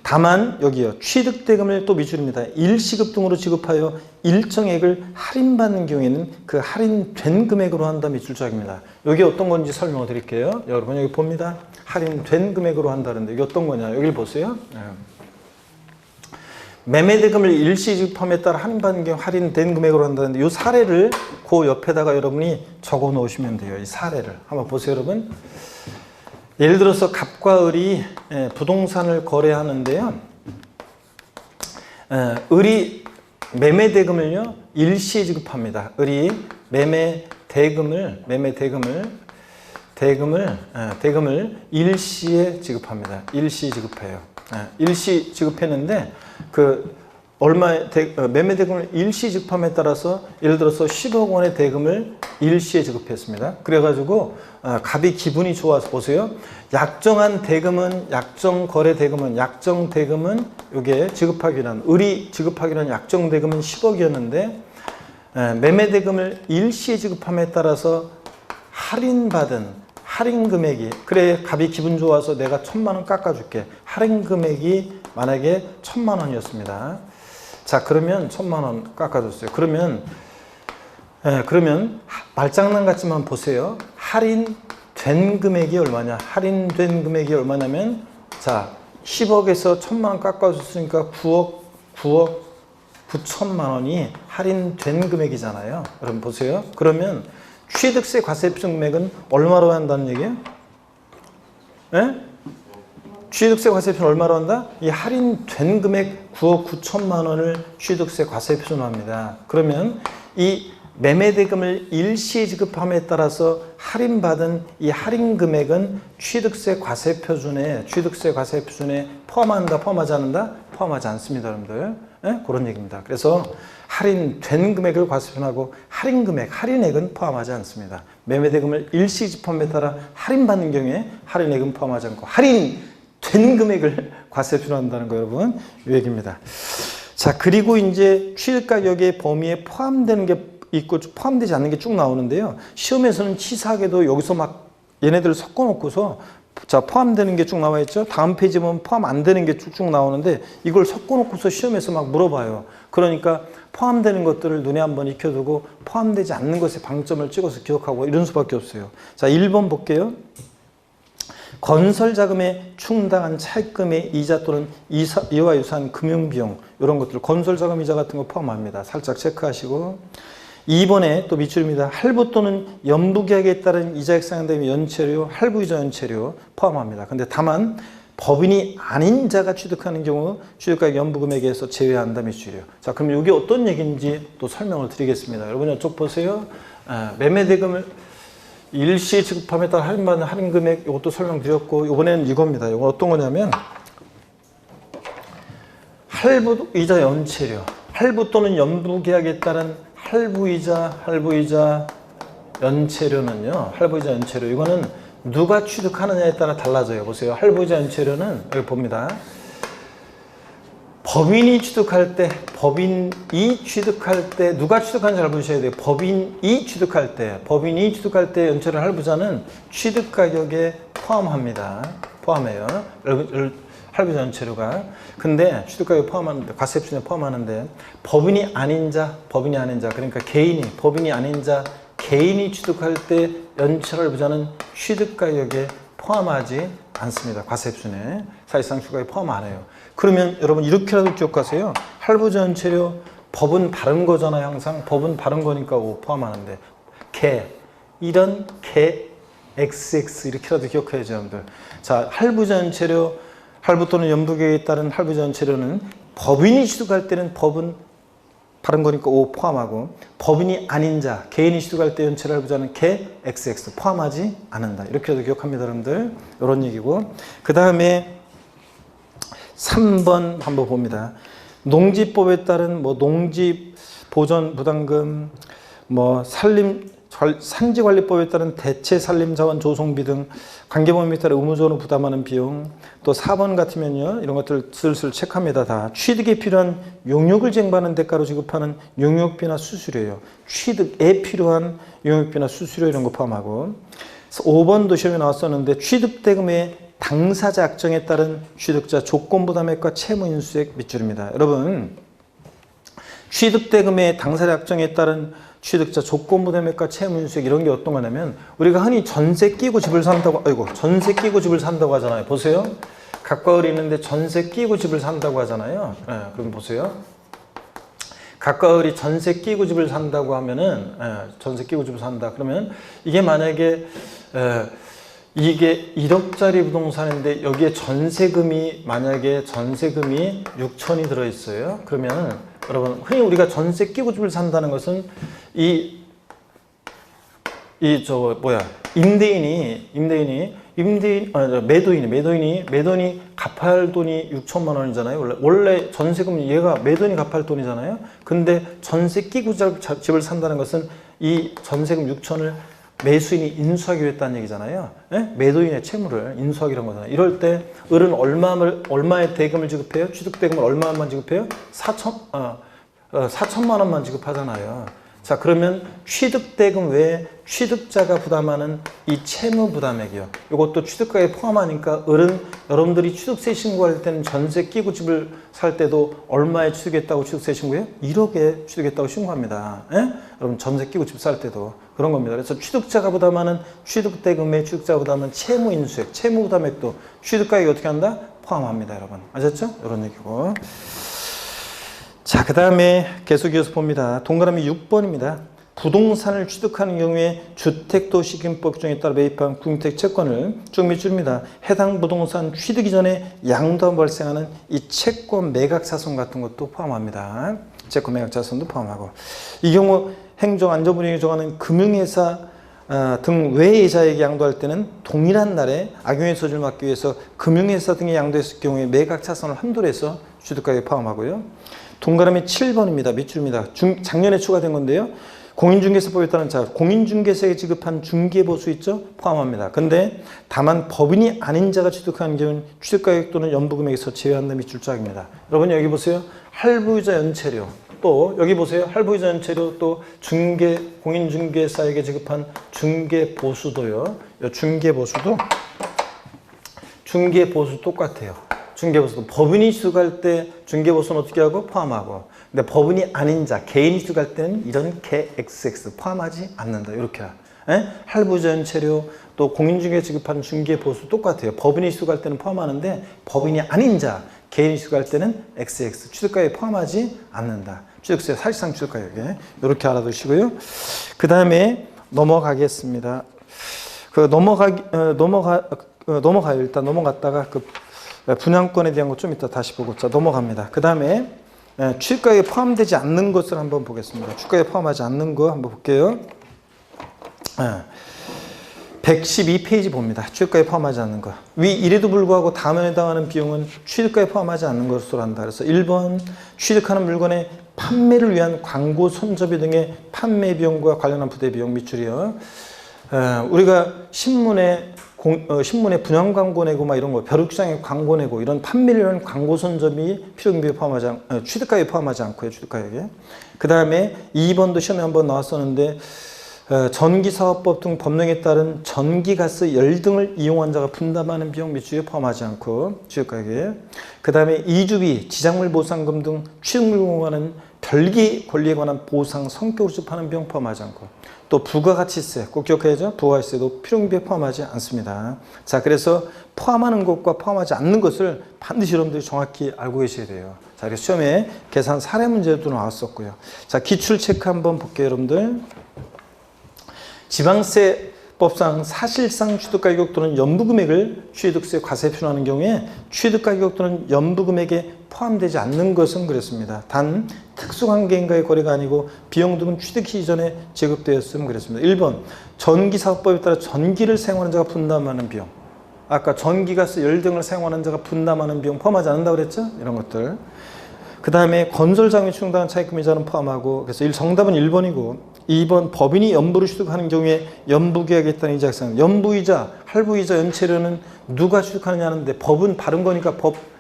다만 여기요. 취득대금을 또 밑줄입니다. 일시급 등으로 지급하여 일정액을 할인받는 경우에는 그 할인된 금액으로 한다 밑줄짝입니다. 여기 어떤 건지 설명을 드릴게요. 여러분 여기 봅니다. 할인된 금액으로 한다는데 이게 어떤 거냐. 여기를 보세요. 매매대금을 일시 지급함에 따라 할인받는 경우 할인된 금액으로 한다는데 이 사례를 그 옆에다가 여러분이 적어 놓으시면 돼요. 이 사례를 한번 보세요, 여러분. 예를 들어서 갑과 을이 부동산을 거래하는데요. 을이 매매대금을요 일시에 지급합니다. 을이 대금을 일시에 지급합니다. 일시 지급해요. 일시 지급했는데 매매대금을 일시 지급함에 따라서 예를 들어서 10억 원의 대금을 일시에 지급했습니다. 그래가지고 갑이 기분이 좋아서 보세요. 약정한 대금은 약정 대금은 요게 지급하기란 을이 지급하기란 약정 대금은 10억이었는데 매매대금을 일시에 지급함에 따라서 할인 금액이 그래 갑이 기분 좋아서 내가 1,000만 원 깎아줄게. 할인 금액이 만약에 1,000만 원이었습니다. 자, 그러면 1,000만 원 깎아줬어요. 그러면 말장난 같지만 보세요. 할인된 금액이 얼마냐? 할인된 금액이 얼마냐면 자, 10억에서 1,000만 원 깎아줬으니까 9억 9천만 원이 할인된 금액이잖아요. 여러분 보세요. 그러면 취득세 과세 표준 금액은 얼마로 한다는 얘기예요? 네? 취득세 과세 표준 얼마로 한다? 이 할인된 금액 9억 9천만 원을 취득세 과세 표준합니다. 그러면 이 매매대금을 일시에 지급함에 따라서 할인받은 이 할인 금액은 취득세 과세 표준에 포함한다, 포함하지 않는다? 포함하지 않습니다, 여러분들. 네? 그런 얘기입니다. 그래서 할인된 금액을 과세 표준하고 할인액은 포함하지 않습니다. 매매대금을 일시 지급함에 따라 할인받는 경우에 할인액은 포함하지 않고 할인된 금액을 과세 표준한다는 거 여러분 이 얘기입니다. 자, 그리고 이제 취득가격의 범위에 포함되는 게 있고 포함되지 않는 게 쭉 나오는데요. 시험에서는 치사하게도 여기서 막 얘네들을 섞어놓고서 자, 포함되는 게 쭉 나와 있죠. 다음 페이지 보면 포함 안 되는 게 쭉쭉 나오는데 이걸 섞어놓고서 시험에서 막 물어봐요. 그러니까 포함되는 것들을 눈에 한번 익혀두고 포함되지 않는 것에 방점을 찍어서 기억하고 이런 수밖에 없어요. 자, 1번 볼게요. 건설자금에 충당한 차입금의 이자 또는 이와 유사한 금융비용 이런 것들 건설자금 이자 같은 거 포함합니다. 살짝 체크하시고 2번에 또 밑줄입니다. 할부 또는 연부계약에 따른 이자액 상환되면 연체료, 할부이자 연체료 포함합니다. 근데 다만 법인이 아닌 자가 취득하는 경우 취득가격 연부금액에서 제외한다 밑줄이요. 자, 그럼 이게 어떤 얘기인지 또 설명을 드리겠습니다. 여러분 이쪽 보세요. 매매대금을 일시 지급함에 따라 할인받는 할인금액 이것도 설명드렸고 이번에는 이겁니다. 이건 어떤 거냐면 할부이자 연체료, 할부 또는 연부계약에 따른 할부이자 연체료는요. 할부이자 연체료 이거는 누가 취득하느냐에 따라 달라져요. 보세요. 할부이자 연체료는 여기 봅니다. 법인이 취득할 때 누가 취득하는지 잘 보셔야 돼요. 법인이 취득할 때 연체료 할부자는 취득가격에 포함합니다. 포함해요. 여러분 할부 전체료가. 근데 취득가액 포함하는데, 과세표준에 포함하는데, 법인이 아닌 자, 그러니까 법인이 아닌 자, 개인이 취득할 때 연체할부자는 취득가격에 포함하지 않습니다. 과세표준에. 사실상 취득가격에 포함 안 해요. 그러면 여러분 이렇게라도 기억하세요. 할부전체료 법은 다른 거잖아요. 항상 법은 다른 거니까 포함하는데 이런 XX 이렇게라도 기억해야죠, 여러분들. 자, 할부 또는 연부계획에 따른 할부전체료는 법인이 취득할 때는 법은 다른 거니까 O 포함하고, 법인이 아닌 자, 개인이 취득할 때 연체를 할부자는 XX 포함하지 않는다. 이렇게라도 기억합니다, 여러분들. 이런 얘기고. 그 다음에 3번 한번 봅니다. 농지법에 따른 농지 보전 부담금, 산지관리법에 따른 대체 산림자원 조성비 등 관계법인에 따라 의무적으로 부담하는 비용. 또 4번 같으면요, 이런 것들 슬슬 체크합니다. 다 취득에 필요한 용역을 쟁반하는 대가로 지급하는 용역비나 수수료예요. 취득에 필요한 용역비나 수수료 이런 거 포함하고. 5번도 시험에 나왔었는데 취득대금의 당사자 약정에 따른 취득자 조건부담액과 채무인수액 밑줄입니다. 여러분, 취득대금의 당사자 약정에 따른 취득자 조건부담액과 채무인수액 이런 게 어떤 거냐면, 우리가 흔히 전세 끼고 집을 산다고 하잖아요. 보세요. 갑과을이 있는데 전세 끼고 집을 산다고 하잖아요. 그럼 보세요. 갑과을이 전세 끼고 집을 산다고 하면은, 전세 끼고 집을 산다. 그러면 이게 만약에 이게 1억짜리 부동산인데 여기에 만약에 전세금이 6천이 들어있어요. 그러면 여러분, 흔히 우리가 전세 끼고 집을 산다는 것은 매도인이 갚을 돈이 6천만 원이잖아요. 원래 전세금은 매도인이 갚을 돈이잖아요. 근데 전세 끼고 집을 산다는 것은 이 전세금 6천을 매수인이 인수하기로 했다는 얘기잖아요. 예? 매도인의 채무를 인수하기로 한 거잖아요. 이럴 때 을은 얼마의 대금을 지급해요? 취득대금을 얼마만 지급해요? 4천만 원만 지급하잖아요. 자, 그러면 취득대금 외에 취득자가 부담하는 이 채무부담액이요. 이것도 취득가에 포함하니까 을은 여러분들이 취득세 신고할 때는 전세 끼고 집을 살 때도 얼마에 취득했다고 취득세 신고해요? 1억에 취득했다고 신고합니다. 예? 여러분 전세 끼고 집 살 때도 그런 겁니다. 그래서 취득자가 부담하는 취득대금에 취득자가 부담하는 채무인수액, 채무부담액도 취득가액이 어떻게 한다? 포함합니다, 여러분. 아셨죠? 이런 얘기고. 자, 그 다음에 계속 이어서 봅니다. 동그라미 6번입니다. 부동산을 취득하는 경우에 주택도시기금법 규정에 따라 매입한 국민주택 채권을 쭉 밑줄입니다. 해당 부동산 취득 이전에 양도가 발생하는 이 채권 매각자손 같은 것도 포함합니다. 채권 매각자손도 포함하고. 이 경우 행정안전부령이 정하는 금융회사 등 외예자에게 양도할 때는 동일한 날에 악용의 소지를 막기 위해서 금융회사 등에 양도했을 경우에 매각자손을 한도로 해서 취득가액에 포함하고요. 동그라미 7번입니다. 밑줄입니다. 작년에 추가된 건데요. 공인중개사법에 따른 공인중개사에게 지급한 중개보수 있죠? 포함합니다. 근데 다만 법인이 아닌 자가 취득하는 경우는 취득가격 또는 연부금액에서 제외한다 밑줄짝입니다. 여러분 여기 보세요. 할부이자 연체료. 또 여기 보세요. 할부이자 연체료 또 공인중개사에게 지급한 중개보수도요. 중개보수 똑같아요. 중개보수도 법인이 취득할 때 중개보수는 어떻게 하고? 포함하고. 근데 법인이 아닌 자, 개인이 취득할 때는 이런 XX 포함하지 않는다. 이렇게. 할부전체료 또 공인중개 지급하는 중개보수 똑같아요. 법인이 취득할 때는 포함하는데 법인이 아닌 자, 개인이 취득할 때는 XX 취득가액에 포함하지 않는다. 취득세 사실상 취득가액에 이렇게 알아두시고요. 그 다음에 넘어가겠습니다. 일단 넘어갔다가 분양권에 대한 것 좀 이따 다시 보고 넘어갑니다. 그 다음에 취득가액에 포함되지 않는 것을 한번 보겠습니다. 취득가액에 포함하지 않는 거 한번 볼게요. 112페이지 봅니다. 취득가액에 포함하지 않는 거. 위 이래도 불구하고 다음에 해당하는 비용은 취득가액에 포함하지 않는 것으로 한다. 그래서 1번 취득하는 물건의 판매를 위한 광고 선접비 등의 판매 비용과 관련한 부대 비용 밑줄이요. 우리가 신문에 분양 광고 내고 막 이런 거, 벼룩시장에 광고 내고 이런 판매를 위한 광고 선점이 필요경비에 포함하지 취득가액에 포함하지 않고요. 취득가액에. 그 다음에 2번도 시험에 한번 나왔었는데 전기사업법 등 법령에 따른 전기가스, 열 등을 이용한 자가 분담하는 비용 및 주에 포함하지 않고 취득가액에, 그 다음에 이주비, 지작물 보상금 등 취득물 공간은 별기 권리에 관한 보상 성격으로 지급하는 비용 포함하지 않고, 또 부가가치세, 꼭 기억해야죠. 부가가치세도 필요비에 포함하지 않습니다. 자, 그래서 포함하는 것과 포함하지 않는 것을 반드시 여러분들이 정확히 알고 계셔야 돼요. 자, 그래서 시험에 계산 사례 문제도 나왔었고요. 자, 기출 체크 한번 볼게요, 여러분들. 지방세법상 사실상 취득가격 또는 연부금액을 취득세 과세에 표현하는 경우에 취득가격 또는 연부금액에 포함되지 않는 것은 그랬습니다. 단 특수관계인과의 거래가 아니고 비용 등은 취득 이전에 지급되었으면 그랬습니다. 1번 전기사업법에 따라 전기를 사용하는 자가 분담하는 비용, 아까 전기가스, 열 등을 사용하는 자가 분담하는 비용 포함하지 않는다고 그랬죠? 이런 것들. 그 다음에 건설장비 충당한 차입금 이자는 포함하고, 그래서 정답은 1번이고 2번 법인이 연부를 취득하는 경우에 연부계약에 따른 이자 액상, 연부이자, 할부이자, 연체료는 누가 취득하느냐 하는데 법은 바른 거니까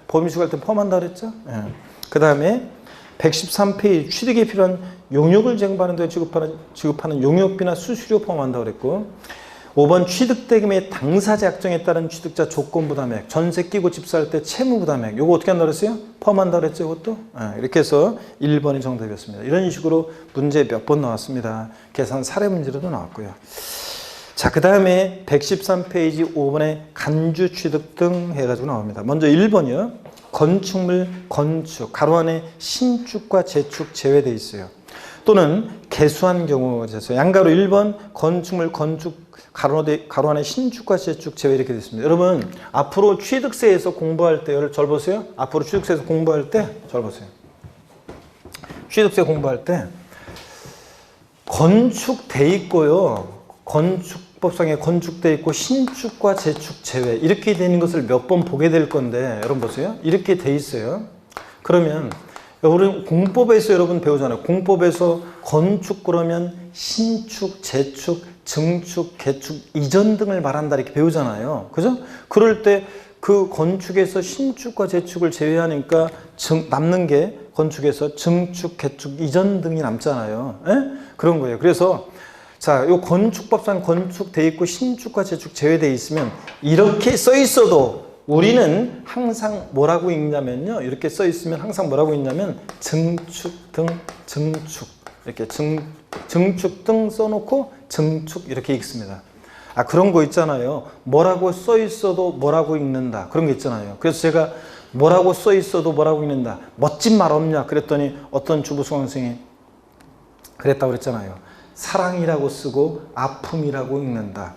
법인 취득할 때 포함한다 그랬죠? 예. 그 다음에 113페이지 취득에 필요한 용역을 쟁반하는 데 지급하는 용역비나 수수료 포함한다 그랬고, 5번 취득대금의 당사자 약정에 따른 취득자 조건부담액, 전세 끼고 집사할 때 채무부담액, 요거 어떻게 한다 그랬어요? 포함한다 그랬죠, 이것도? 이렇게 해서 1번이 정답이었습니다. 이런 식으로 문제 몇 번 나왔습니다. 계산 사례 문제로도 나왔고요. 자, 그 다음에 113페이지 5번에 간주 취득 등 해가지고 나옵니다. 먼저 1번이요. 건축물, 건축, 가로 안에 신축과 재축 제외되어 있어요. 또는 개수한 경우, 양가로 1번 건축물, 건축, 가로 안에 신축과 재축 제외 이렇게 되어 있습니다. 여러분, 앞으로 취득세에서 공부할 때, 절 보세요. 앞으로 취득세에서 공부할 때, 절 보세요. 취득세 공부할 때, 건축돼 있고요. 건축법상에 건축돼 있고, 신축과 재축 제외. 이렇게 되는 것을 몇 번 보게 될 건데, 여러분 보세요. 이렇게 돼 있어요. 그러면, 우리 공법에서 여러분 배우잖아요. 공법에서 건축 그러면 신축, 재축, 증축, 개축, 이전 등을 말한다 이렇게 배우잖아요. 그죠? 그럴 때 그 건축에서 신축과 재축을 제외하니까 남는 게 건축에서 증축, 개축, 이전 등이 남잖아요. 에? 그런 거예요. 그래서 자, 요 건축법상 건축돼 있고 신축과 재축 제외돼 있으면 이렇게 써 있어도 우리는 항상 뭐라고 읽냐면요. 이렇게 써 있으면 항상 뭐라고 읽냐면 증축 등, 증축. 이렇게 증축 등 써놓고 증축 이렇게 읽습니다. 아, 그런 거 있잖아요. 뭐라고 써 있어도 뭐라고 읽는다. 그런 거 있잖아요. 그래서 제가 뭐라고 써 있어도 뭐라고 읽는다. 멋진 말 없냐? 그랬더니 어떤 주부 수강생이 그랬다고 그랬잖아요. 사랑이라고 쓰고 아픔이라고 읽는다.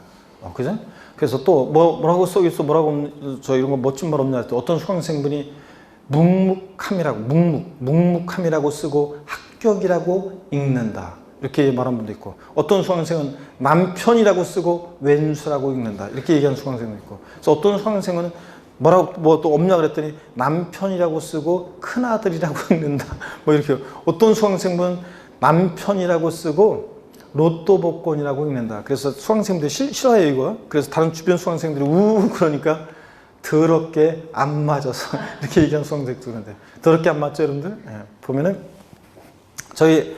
그죠? 그래서 또 뭐라고 써 있어 뭐라고 저 이런 거 멋진 말 없냐? 또 어떤 수강생분이 묵묵함이라고 쓰고 합격이라고 읽는다. 이렇게 말한 분도 있고, 어떤 수강생은 남편이라고 쓰고 왼수라고 읽는다. 이렇게 얘기하는 수강생도 있고, 그래서 어떤 수강생은 뭐라고 뭐 또 없냐 그랬더니 남편이라고 쓰고 큰아들이라고 읽는다. 뭐 이렇게. 어떤 수강생은 남편이라고 쓰고 로또 복권이라고 읽는다. 그래서 수강생들이 싫어해요, 이거. 그래서 다른 주변 수강생들이 그러니까 더럽게 안 맞아서 이렇게 얘기하는 수강생도 있는데, 더럽게 안 맞죠, 여러분들? 예, 보면은 저희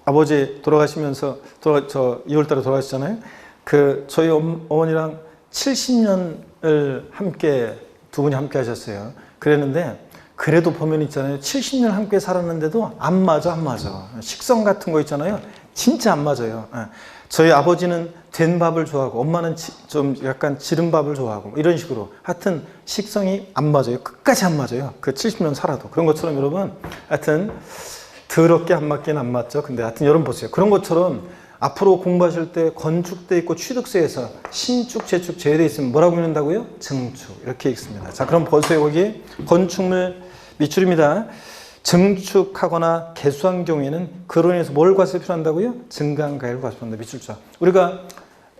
아버지 돌아가시면서 저 2월달에 돌아가셨잖아요. 그 저희 어머니랑 70년을 함께 두 분이 함께 하셨어요. 그랬는데 그래도 보면 있잖아요. 70년 함께 살았는데도 안 맞아. 식성 같은 거 있잖아요. 진짜 안 맞아요. 저희 아버지는 된 밥을 좋아하고 엄마는 좀 약간 지른 밥을 좋아하고 이런 식으로 하여튼 식성이 안 맞아요. 끝까지 안 맞아요. 그 70년 살아도. 그런 것처럼 여러분 하여튼 더럽게 안 맞긴 안 맞죠. 근데 하여튼 여러분 보세요. 그런 것처럼 앞으로 공부하실 때 건축돼 있고 취득세에서 신축, 재축 제외되어 있으면 뭐라고 읽는다고요? 증축. 이렇게 읽습니다. 자, 그럼 보세요. 거기 건축물 밑줄입니다. 증축하거나 개수한 경우에는 그로 인해서 뭘 과세 필요한다고요? 증강가액을 과세한다. 밑줄자. 우리가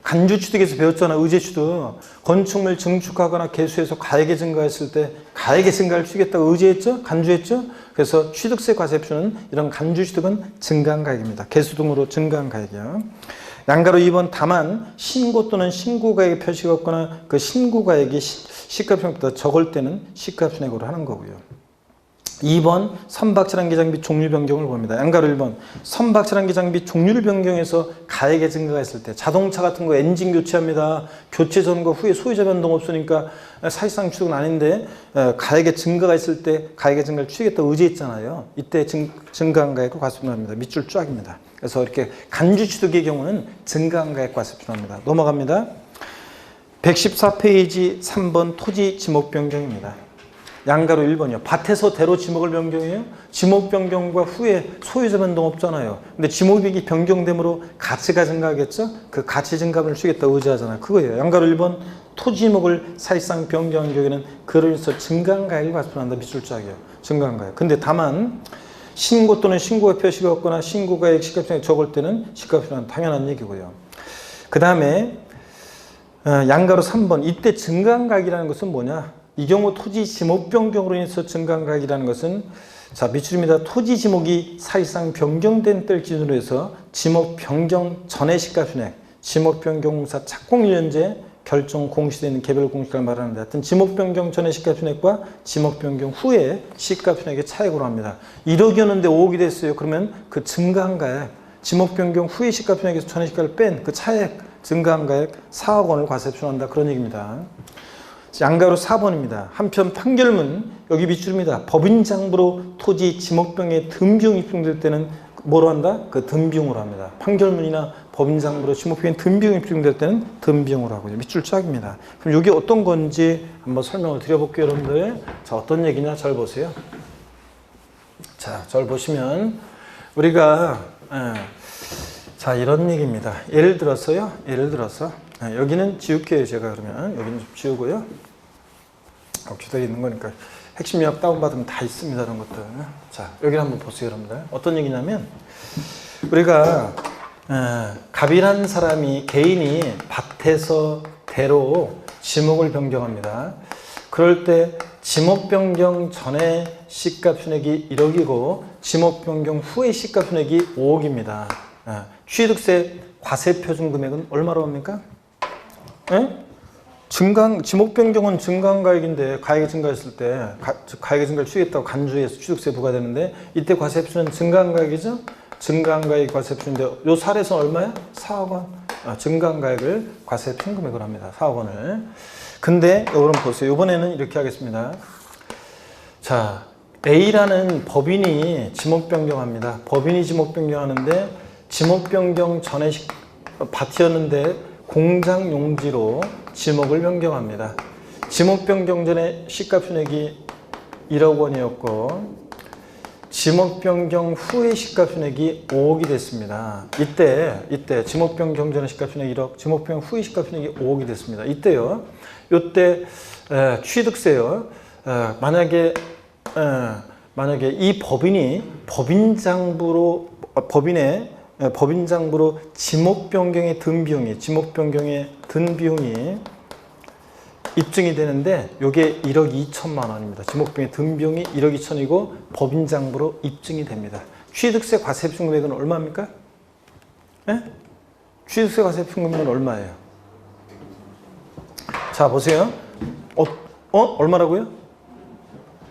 간주 취득에서 배웠잖아. 의제 취득. 건축물 증축하거나 개수해서 가액이 증가했을 때 가액의 증가를 취하겠다고 의제했죠? 간주했죠? 그래서 취득세 과세 표는 이런 간주 취득은 증강가액입니다. 개수 등으로 증강가액이요. 양가로 2번 다만 신고 또는 신고가액의 표시가 없거나 그 신고가액이 시가총액보다 적을 때는 시가총액으로 하는 거고요. 2번 선박차량기 장비 종류 변경을 봅니다. 양가로 1번 선박차량기 장비 종류를 변경해서 가액의 증가가 있을 때 자동차 같은 거 엔진 교체합니다. 교체 전과 후에 소유자 변동 없으니까 사실상 취득은 아닌데 가액의 증가가 있을 때 가액의 증가를 취득했다고 의지했잖아요. 이때 증가한 가액을 과세표준합니다. 밑줄 쫙입니다. 그래서 이렇게 간주 취득의 경우는 증가한 가액 과세표준합니다. 넘어갑니다. 114페이지 3번 토지 지목 변경입니다. 양가로 1번이요. 밭에서 대로 지목을 변경해요. 지목 변경과 후에 소유자 변동 없잖아요. 근데 지목이 변경됨으로 가치가 증가하겠죠? 그 가치 증가분을 주겠다고 의지하잖아요. 그거예요. 양가로 1번 토지 지목을 사실상 변경한 경우에는 그로 인해서 증가한 가액을 과세표준한다. 밑줄 짝이요. 증가한 가액. 근데 다만 신고 또는 신고가 표시가 없거나 신고가액 시가표준액 적을 때는 시가표준은 당연한 얘기고요. 그 다음에 양가로 3번 이때 증가한 가액이라는 것은 뭐냐? 이 경우 토지 지목 변경으로 인해서 증가한 가액이라는 것은 자 밑줄입니다. 토지 지목이 사실상 변경된 때를 기준으로 해서 지목 변경 전의 시가표준액, 지목 변경 공사 착공 1년제 결정 공시되어 있는 개별 공시를 말하는데 하여튼 지목 변경 전의 시가표준액과 지목 변경 후에 시가표준액의 차액으로 합니다. 1억이었는데 5억이 됐어요. 그러면 그 증가한 가액, 지목 변경 후에 시가표준액에서 전의 시가를 뺀 그 차액, 증가한 가액 4억 원을 과세표준한다. 그런 얘기입니다. 양가로 4번입니다. 한편 판결문 여기 밑줄입니다. 법인장부로 토지 지목병에 덤비용이 입증될 때는 뭐로 한다? 그 덤비용으로 합니다. 판결문이나 법인장부로 지목병에 덤비용이 입증될 때는 덤비용으로 하고요. 밑줄 쫙입니다. 그럼 이게 어떤 건지 한번 설명을 드려볼게요, 여러분들. 자, 어떤 얘기냐 잘 보세요. 자, 잘 보시면 우리가 자 이런 얘기입니다. 예를 들어서 여기는 지울게요. 제가 그러면 여기는 좀 지우고요. 기다려 있는 거니까 핵심 요약 다운받으면 다 있습니다. 이런 것들. 자 여기를 한번 보세요. 여러분들. 어떤 얘기냐면 우리가 갑이라는 사람이 개인이 밭에서 대로 지목을 변경합니다. 그럴 때 지목 변경 전에 시가표준액이 1억이고 지목 변경 후에 시가표준액이 5억입니다. 취득세 과세표준 금액은 얼마로 합니까? 지목 변경은 증가한 가액인데 가액이 증가했을 때 가액이 증가를 취득했다고 간주해서 취득세 부과되는데 이때 과세표준은 증가한 가액이죠? 증가한 가액 과세표준인데 요 사례에서는 얼마야? 4억 원. 증가한 가액을 과세표준 금액으로 합니다. 4억 원을. 근데 여러분 보세요. 이번에는 이렇게 하겠습니다. 자, A라는 법인이 지목 변경합니다. 법인이 지목 변경하는데 지목 변경 전에 밭이었는데 공장 용지로 지목을 변경합니다. 지목 변경 전에 시가표준액이 1억 원이었고 지목 변경 후에 시가표준액이 5억이 됐습니다. 이때 지목 변경 전에 시가표준액 1억, 지목 변경 후에 시가표준액이 5억이 됐습니다. 이때요. 이때 취득세요. 만약에 이 법인이 법인장부로 지목 변경의 든 비용이 입증이 되는데 이게 1억 2천만 원입니다. 지목 변경의 든 비용이 1억 2천이고 법인장부로 입증이 됩니다. 취득세 과세표준 금액은 얼마입니까? 취득세 과세표준 금액은 얼마예요? 자 보세요. 얼마라고요?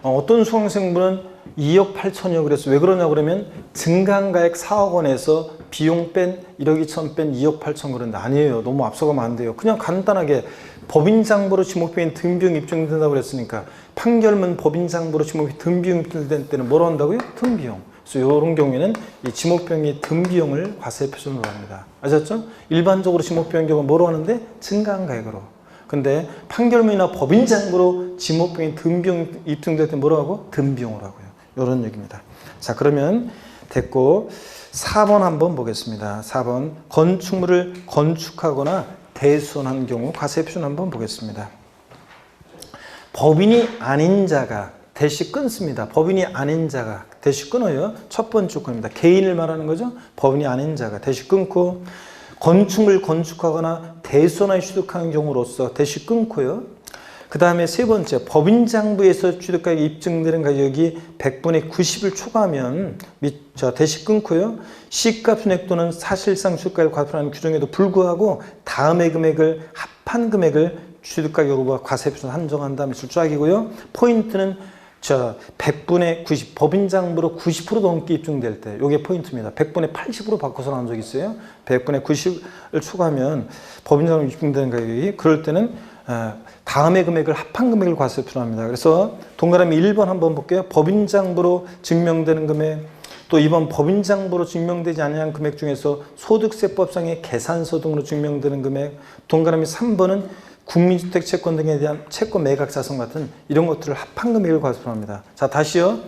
어떤 수강생분은 2억 8천이요. 그래서 왜 그러냐 그러면 증가한 가액 4억 원에서 비용 뺀 1억 2천 뺀 2억 8천 그런데 아니에요. 너무 앞서가면 안 돼요. 그냥 간단하게 법인장부로 지목병인 등비용 입증된다고 그랬으니까 판결문 법인장부로 지목병인 등비용 입증될 때는 뭐로 한다고요? 등비용. 그래서 이런 경우에는 이 지목병의 등비용을 과세표준으로 합니다. 아셨죠? 일반적으로 지목병의 경우는 뭐로 하는데? 증가한 가액으로. 근데 판결문이나 법인장부로 지목병의 등비용 입증될 때 뭐라고 하고? 등비용으로 하고요. 이런 얘기입니다. 자, 그러면 됐고 4번 한번 보겠습니다. 4번 건축물을 건축하거나 대수선한 경우 과세표준 한번 보겠습니다. 법인이 아닌 자가 대시 끊습니다. 법인이 아닌 자가 대시 끊어요. 첫 번째 겁니다. 개인을 말하는 거죠. 법인이 아닌 자가 대시 끊고 건축물 건축하거나 대수선하에 취득하는 경우로서 대시 끊고요. 그 다음에 세 번째 법인장부에서 취득가액이 입증되는 가격이 100분의 90을 초과하면 대시 끊고요. 시가표준액 또는 사실상 취득가액을 과세하는 규정에도 불구하고 다음의 금액을 합한 금액을 취득가격으로 과세표준 한정한 다음에 쫙이고요. 포인트는 자, 100분의 90, 법인장부로 90% 넘게 입증될 때, 요게 포인트입니다. 100분의 80으로 바꿔서 나온 적이 있어요. 100분의 90을 추가하면 법인장부로 입증되는 가격이, 그럴 때는 다음의 금액을 합한 금액을 과세가 필요합니다. 그래서 동그라미 1번 한번 볼게요. 법인장부로 증명되는 금액, 또 2번 법인장부로 증명되지 않은 금액 중에서 소득세법상의 계산서 등으로 증명되는 금액, 동그라미 3번은 국민주택 채권 등에 대한 채권 매각 자성 같은 이런 것들을 합한 금액을 과세합니다. 자, 다시요.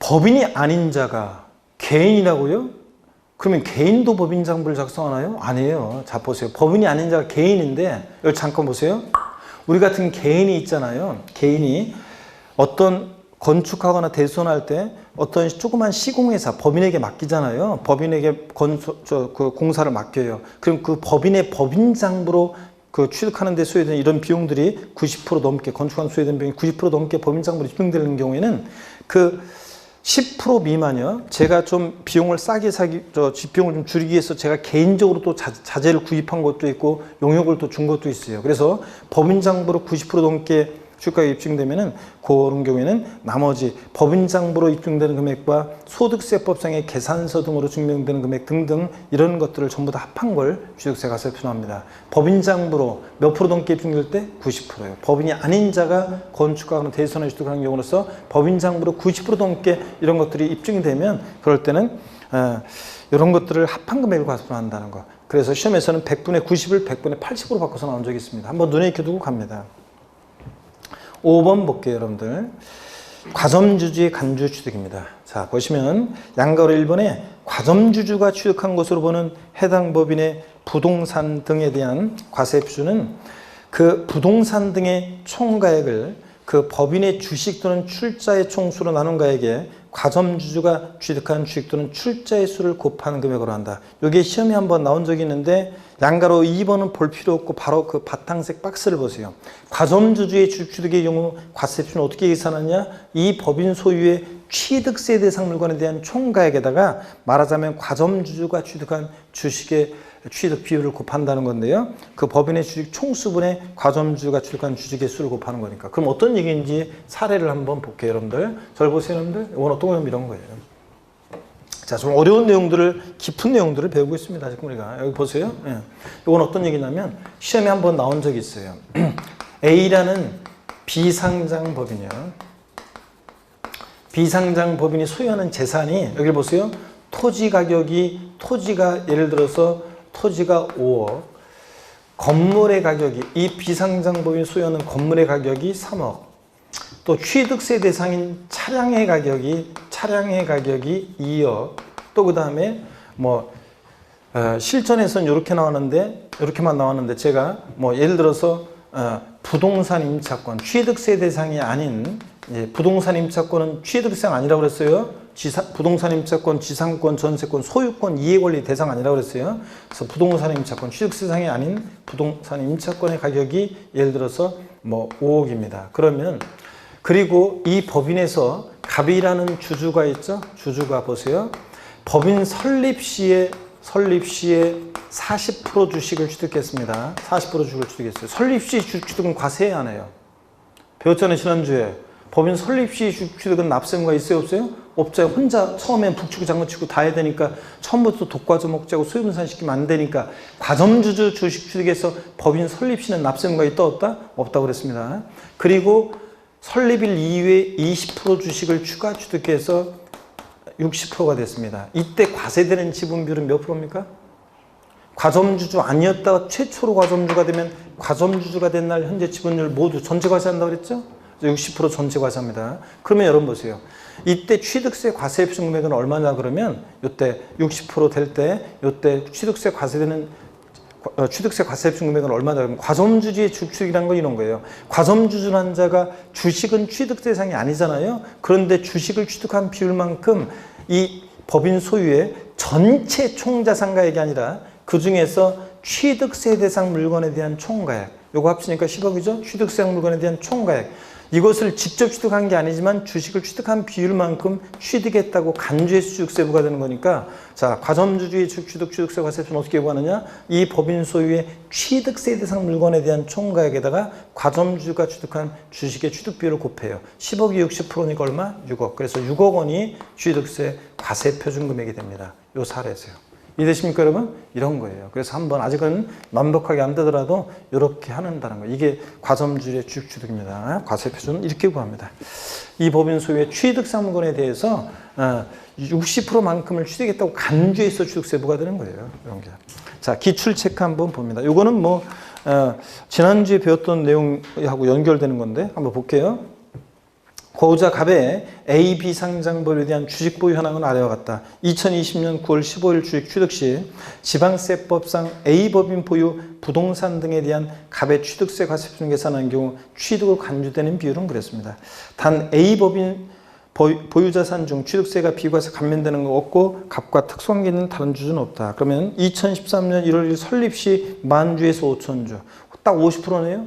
법인이 아닌 자가 개인이라고요? 그러면 개인도 법인장부를 작성하나요? 아니에요. 자, 보세요. 법인이 아닌 자가 개인인데, 여기 잠깐 보세요. 우리 같은 개인이 있잖아요. 개인이 어떤 건축하거나 대손할 때 어떤 조그만 시공회사 법인에게 맡기잖아요. 법인에게 그 공사를 맡겨요. 그럼 그 법인의 법인장부로 그 취득하는 데 소요되는 이런 비용들이 90% 넘게, 건축하는 소요되는 비용이 90% 넘게 법인장부로 입증되는 경우에는 그 10% 미만이요. 제가 좀 비용을 싸게 비용을 좀 줄이기 위해서 제가 개인적으로 또 자재를 구입한 것도 있고 용역을 또 준 것도 있어요. 그래서 법인장부로 90% 넘게 주가가 입증되면은 그런 경우에는 나머지 법인장부로 입증되는 금액과 소득세법상의 계산서 등으로 증명되는 금액 등등 이런 것들을 전부 다 합한 걸 취득세 과세가 필요합니다. 법인장부로 몇 프로 넘게 입증될 때 90%예요. 법인이 아닌 자가 건축하거나 대손을 취득하는 경우로서 법인장부로 90% 넘게 이런 것들이 입증이 되면 그럴 때는 이런 것들을 합한 금액을 과세한다는 거. 그래서 시험에서는 100분의 90을 100분의 80으로 바꿔서 나온 적이 있습니다. 한번 눈에 익혀두고 갑니다. 5번 볼게요, 여러분들. 과점주주의 간주 취득입니다. 자, 보시면 양가로 1번에 과점주주가 취득한 것으로 보는 해당 법인의 부동산 등에 대한 과세 표준은 그 부동산 등의 총가액을 그 법인의 주식 또는 출자의 총수로 나눈 가액에 과점주주가 취득한 주식 또는 출자의 수를 곱하는 금액으로 한다. 이게 시험에 한번 나온 적이 있는데 양가로 2번은 볼 필요 없고 바로 그 바탕색 박스를 보세요. 과점주주의 주식 취득의 경우 과세표는 어떻게 계산하냐? 이 법인 소유의 취득세 대상 물건에 대한 총가액에다가 말하자면 과점주주가 취득한 주식의 취득 비율을 곱한다는 건데요. 그 법인의 주식 총수분의 과점주주가 취득한 주식의 수를 곱하는 거니까. 그럼 어떤 얘기인지 사례를 한번 볼게요, 여러분들. 절 보세요, 여러분들. 이건 어떤 거냐면 이런 거예요. 자, 좀 어려운 내용들을, 깊은 내용들을 배우고 있습니다. 지금 우리가. 여기 보세요. 예. 이건 어떤 얘기냐면 시험에 한번 나온 적이 있어요. A라는 비상장 법인이요. 비상장 법인이 소유하는 재산이, 여기 보세요. 토지가 예를 들어서 토지가 5억, 건물의 가격이, 이 비상장 법인이 소유하는 건물의 가격이 3억, 또 취득세 대상인 차량의 가격이 2억, 또 그 다음에 실전에서는 이렇게 나왔는데, 이렇게만 나왔는데 제가 예를 들어서 부동산 임차권, 취득세 대상이 아닌, 부동산 임차권은 취득세가 아니라고 그랬어요. 부동산 임차권, 지상권, 전세권, 소유권, 이해권리 대상 아니라고 그랬어요. 그래서 부동산 임차권, 취득세 대상이 아닌 부동산 임차권의 가격이 예를 들어서 5억입니다. 그러면 그리고 이 법인에서 갑이라는 주주가 있죠. 주주가 보세요. 법인 설립 시에 40% 주식을 취득했습니다. 40% 주식을 취득했어요. 설립 시 취득은 과세해야 하네요. 배웠잖아요, 지난주에. 법인 설립 시 취득은 납세의무가 있어요, 없어요? 없죠. 혼자 처음엔 북치고 장구치고 다 해야 되니까 처음부터 독과점 억제하고 소유분산시키면 안 되니까 과점주주 주식 취득에서 법인 설립 시는 납세의무가 있다, 없다? 없다고 그랬습니다. 그리고 설립일 이후에 20% 주식을 추가 취득해서 60%가 됐습니다. 이때 과세되는 지분 비율은 몇 프로입니까? 과점주주 아니었다가 최초로 과점주가 되면 과점주주가 된 날 현재 지분율 모두 전체 과세한다고 그랬죠? 60% 전체 과세합니다. 그러면 여러분 보세요. 이때 취득세 과세 표준 금액은 얼마냐 그러면 이때 60% 될 때 이때 취득세 과세 표준 금액은 얼마냐 그러면 과점주주의 주식이라는 건 이런 거예요. 과점주주라는 자가 주식은 취득 대상이 아니잖아요. 그런데 주식을 취득한 비율만큼 이 법인 소유의 전체 총자산가액이 아니라 그 중에서 취득세 대상 물건에 대한 총가액, 요거 합치니까 10억이죠. 취득세 물건에 대한 총가액, 이것을 직접 취득한 게 아니지만 주식을 취득한 비율만큼 취득했다고 간주해서 취득세 부과되는 거니까 자, 과점주주의 취득세 과세표는 어떻게 구하느냐? 이 법인 소유의 취득세 대상 물건에 대한 총가액에다가 과점주가 취득한 주식의 취득 비율을 곱해요. 10억이 60%니까 얼마? 6억. 그래서 6억 원이 취득세 과세 표준 금액이 됩니다. 요 사례에서요. 이해되십니까, 여러분? 이런 거예요. 그래서 한번 아직은 완벽하게 안 되더라도 이렇게 하는다는 거예요. 이게 과점주의 주식 취득입니다. 과세 표준은 이렇게 구합니다. 이 법인 소유의 취득 상물건에 대해서 60%만큼을 취득했다고 간주해서 취득세 부과되는 거예요. 이런 게. 자, 기출 체크 한번 봅니다. 이거는 뭐 지난주에 배웠던 내용하고 연결되는 건데 한번 볼게요. 고우자 갑의 A, B 상장법에 대한 주식 보유 현황은 아래와 같다. 2020년 9월 15일 주식 취득 시 지방세법상 A 법인 보유 부동산 등에 대한 갑의 취득세 과세 표준 계산한 경우 취득으로 간주되는 비율은 그랬습니다. 단 A 법인 보유자산 중 취득세가 비과세 감면되는 거 없고 갑과 특수관계 있는 다른 주주는 없다. 그러면 2013년 1월 1일 설립 시 만주에서 5천주. 딱 50%네요.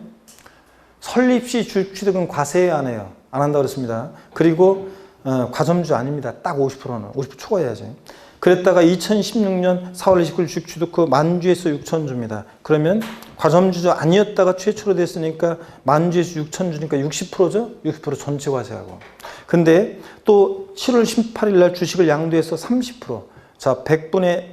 설립 시 주식 취득은 과세 안 해요. 안 한다고 그랬습니다. 그리고 과점주 아닙니다. 딱 50%는. 50% 초과해야지. 그랬다가 2016년 4월 29일 주식 취득 후 만주에서 6천주입니다. 그러면 과점주주 아니었다가 최초로 됐으니까 만주에서 6천주니까 60%죠? 60% 전체 과세하고. 근데 또 7월 18일 날 주식을 양도해서 30%. 자, 100분의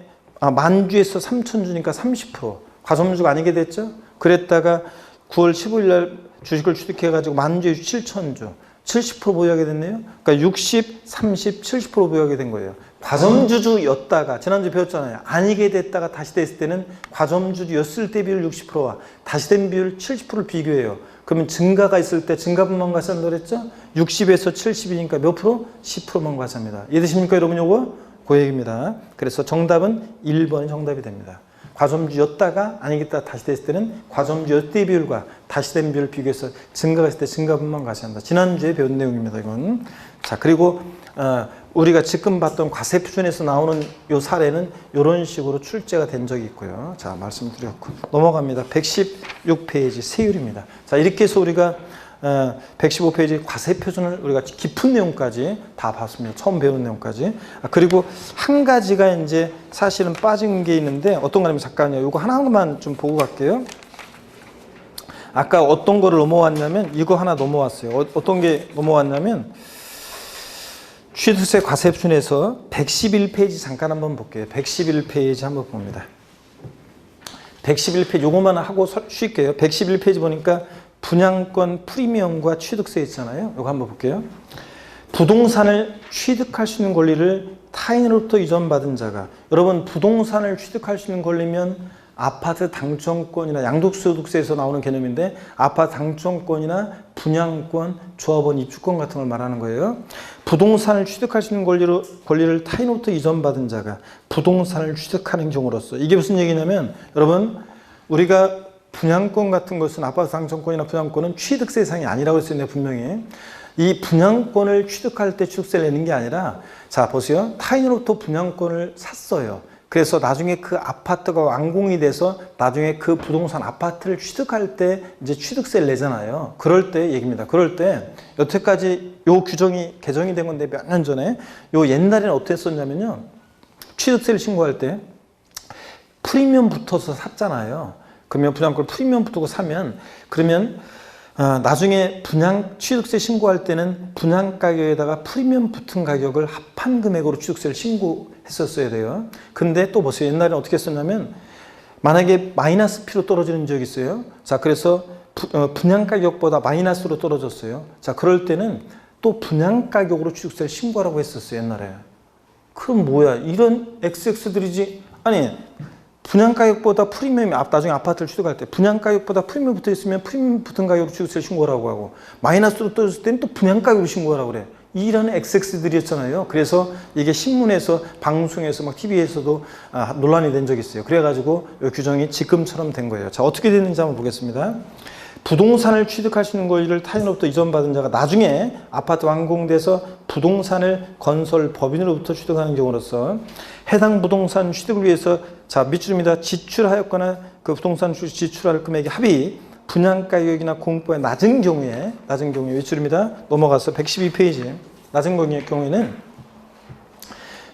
만주에서 3천주니까 30%. 과점주가 아니게 됐죠? 그랬다가 9월 15일 날 주식을 취득해가지고 만주에 7천주. 70% 보유하게 됐네요. 그러니까 60, 30, 70% 보유하게 된 거예요. 과점주주였다가 지난주 배웠잖아요. 아니게 됐다가 다시 됐을 때는 과점주주였을 때 비율 60%와 다시 된 비율 70%를 비교해요. 그러면 증가가 있을 때 증가분만 과세한다고 그랬죠? 60에서 70이니까 몇 프로? 10%만 과세합니다. 이해되십니까, 여러분? 요거? 그 얘기입니다. 그래서 정답은 1번이 정답이 됩니다. 과점주였다가 아니겠다 다시 됐을 때는 과점주였대 비율과 다시 된 비율을 비교해서 증가가 있을 때 증가분만 과세한다. 지난주에 배운 내용입니다. 이건. 자, 그리고 우리가 지금 봤던 과세 표준에서 나오는 요 사례는 이런 식으로 출제가 된 적이 있고요. 자, 말씀드렸고 넘어갑니다. 116페이지 세율입니다. 자, 이렇게 해서 우리가 115페이지 과세 표준을 우리가 깊은 내용까지 다 봤습니다. 처음 배운 내용까지. 그리고 한 가지가 이제 사실은 빠진 게 있는데 어떤 거냐면 잠깐요. 이거 하나만 좀 보고 갈게요. 아까 어떤 거를 넘어왔냐면 이거 하나 넘어왔어요. 어떤 게 넘어왔냐면 취득세 과세 표준에서 111페이지 잠깐 한번 볼게요. 111페이지 한번 봅니다. 111페이지 요거만 하고 쉴게요. 111페이지 보니까 분양권 프리미엄과 취득세 있잖아요. 이거 한번 볼게요. 부동산을 취득할 수 있는 권리를 타인으로부터 이전받은 자가, 여러분 부동산을 취득할 수 있는 권리면 아파트 당첨권이나 양도소득세에서 나오는 개념인데 아파트 당첨권이나 분양권, 조합원 입주권 같은 걸 말하는 거예요. 부동산을 취득할 수 있는 권리를 타인으로부터 이전받은 자가 부동산을 취득하는 경우로서, 이게 무슨 얘기냐면 여러분 우리가 분양권 같은 것은 아파트 당첨권이나 분양권은 취득세 대상이 아니라고 했어요. 분명히. 이 분양권을 취득할 때 취득세를 내는 게 아니라, 자 보세요. 타인으로부터 분양권을 샀어요. 그래서 나중에 그 아파트가 완공이 돼서 나중에 그 부동산 아파트를 취득할 때 이제 취득세를 내잖아요. 그럴 때 얘기입니다. 그럴 때 여태까지 요 규정이 개정이 된 건데 몇 년 전에, 요 옛날에는 어떻게 했었냐면요. 취득세를 신고할 때 프리미엄 붙어서 샀잖아요. 그러면 분양권 프리미엄 붙고 사면, 그러면 나중에 취득세 신고할 때는 분양 가격에다가 프리미엄 붙은 가격을 합한 금액으로 취득세를 신고했었어야 돼요. 근데 또 보세요. 옛날에는 어떻게 했었냐면 만약에 마이너스 P로 떨어지는 지역이 있어요. 자, 그래서 분양 가격보다 마이너스로 떨어졌어요. 자, 그럴 때는 또 분양 가격으로 취득세를 신고하라고 했었어요. 옛날에. 그럼 뭐야? 이런 XX들이지. 아니 분양가격보다 프리미엄이 나중에 아파트를 취득할 때 분양가격보다 프리미엄 붙어 있으면 프리미엄 붙은 가격으로 취득세를 신고하라고 하고 마이너스로 떨어졌을 때는 또 분양가격으로 신고하라고 그래. 이런 XX들이었잖아요. 그래서 이게 신문에서 방송에서 막 TV에서도 논란이 된 적이 있어요. 그래가지고 이 규정이 지금처럼 된 거예요. 자, 어떻게 됐는지 한번 보겠습니다. 부동산을 취득할 수 있는 권리를 타인으로부터 이전받은 자가 나중에 아파트 완공돼서 부동산을 건설 법인으로부터 취득하는 경우로서 해당 부동산 취득을 위해서, 자 밑줄입니다. 지출하였거나 그 부동산 지출할 금액의 합이 분양가격이나 공급가가 낮은 경우에 외출입니다. 넘어가서 112페이지. 낮은 경우에는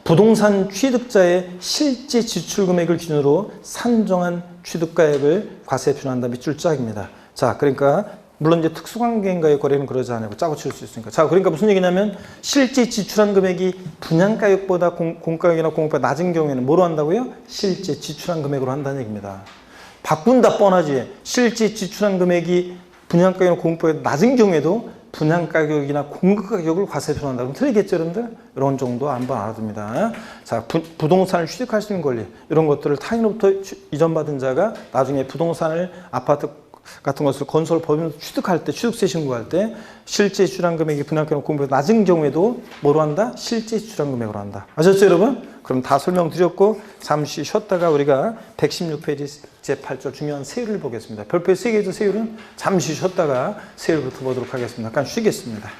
부동산 취득자의 실제 지출 금액을 기준으로 산정한 취득가액을 과세 표현한다. 밑줄 짝입니다. 자, 그러니까 물론 이제 특수관계인과의 거래는 그러지 않고 짜고 칠 수 있으니까. 자, 그러니까 무슨 얘기냐면 실제 지출한 금액이 분양가격보다 공가격이나 공급가가 낮은 경우에는 뭐로 한다고요? 실제 지출한 금액으로 한다는 얘기입니다. 바꾼다 뻔하지. 실제 지출한 금액이 분양가격이나 공급가격이 낮은 경우에도 분양가격이나 공급가격을 과세 표현한다. 그럼 틀리겠죠, 여러분들? 이런 정도 한번 알아둡니다. 자, 부동산을 취득할 수 있는 권리. 이런 것들을 타인으로부터 이전받은 자가 나중에 부동산을 아파트 같은 것을 건설 법인으로 취득할 때, 취득세 신고할 때 실제 지출한 금액이 분양가나 공급이 낮은 경우에도 뭐로 한다? 실제 지출한 금액으로 한다. 아셨죠, 여러분? 그럼 다 설명드렸고 잠시 쉬었다가 우리가 116페이지 제8조 중요한 세율을 보겠습니다. 별표 3개에서 세율은 잠시 쉬었다가 세율부터 보도록 하겠습니다. 잠깐 쉬겠습니다.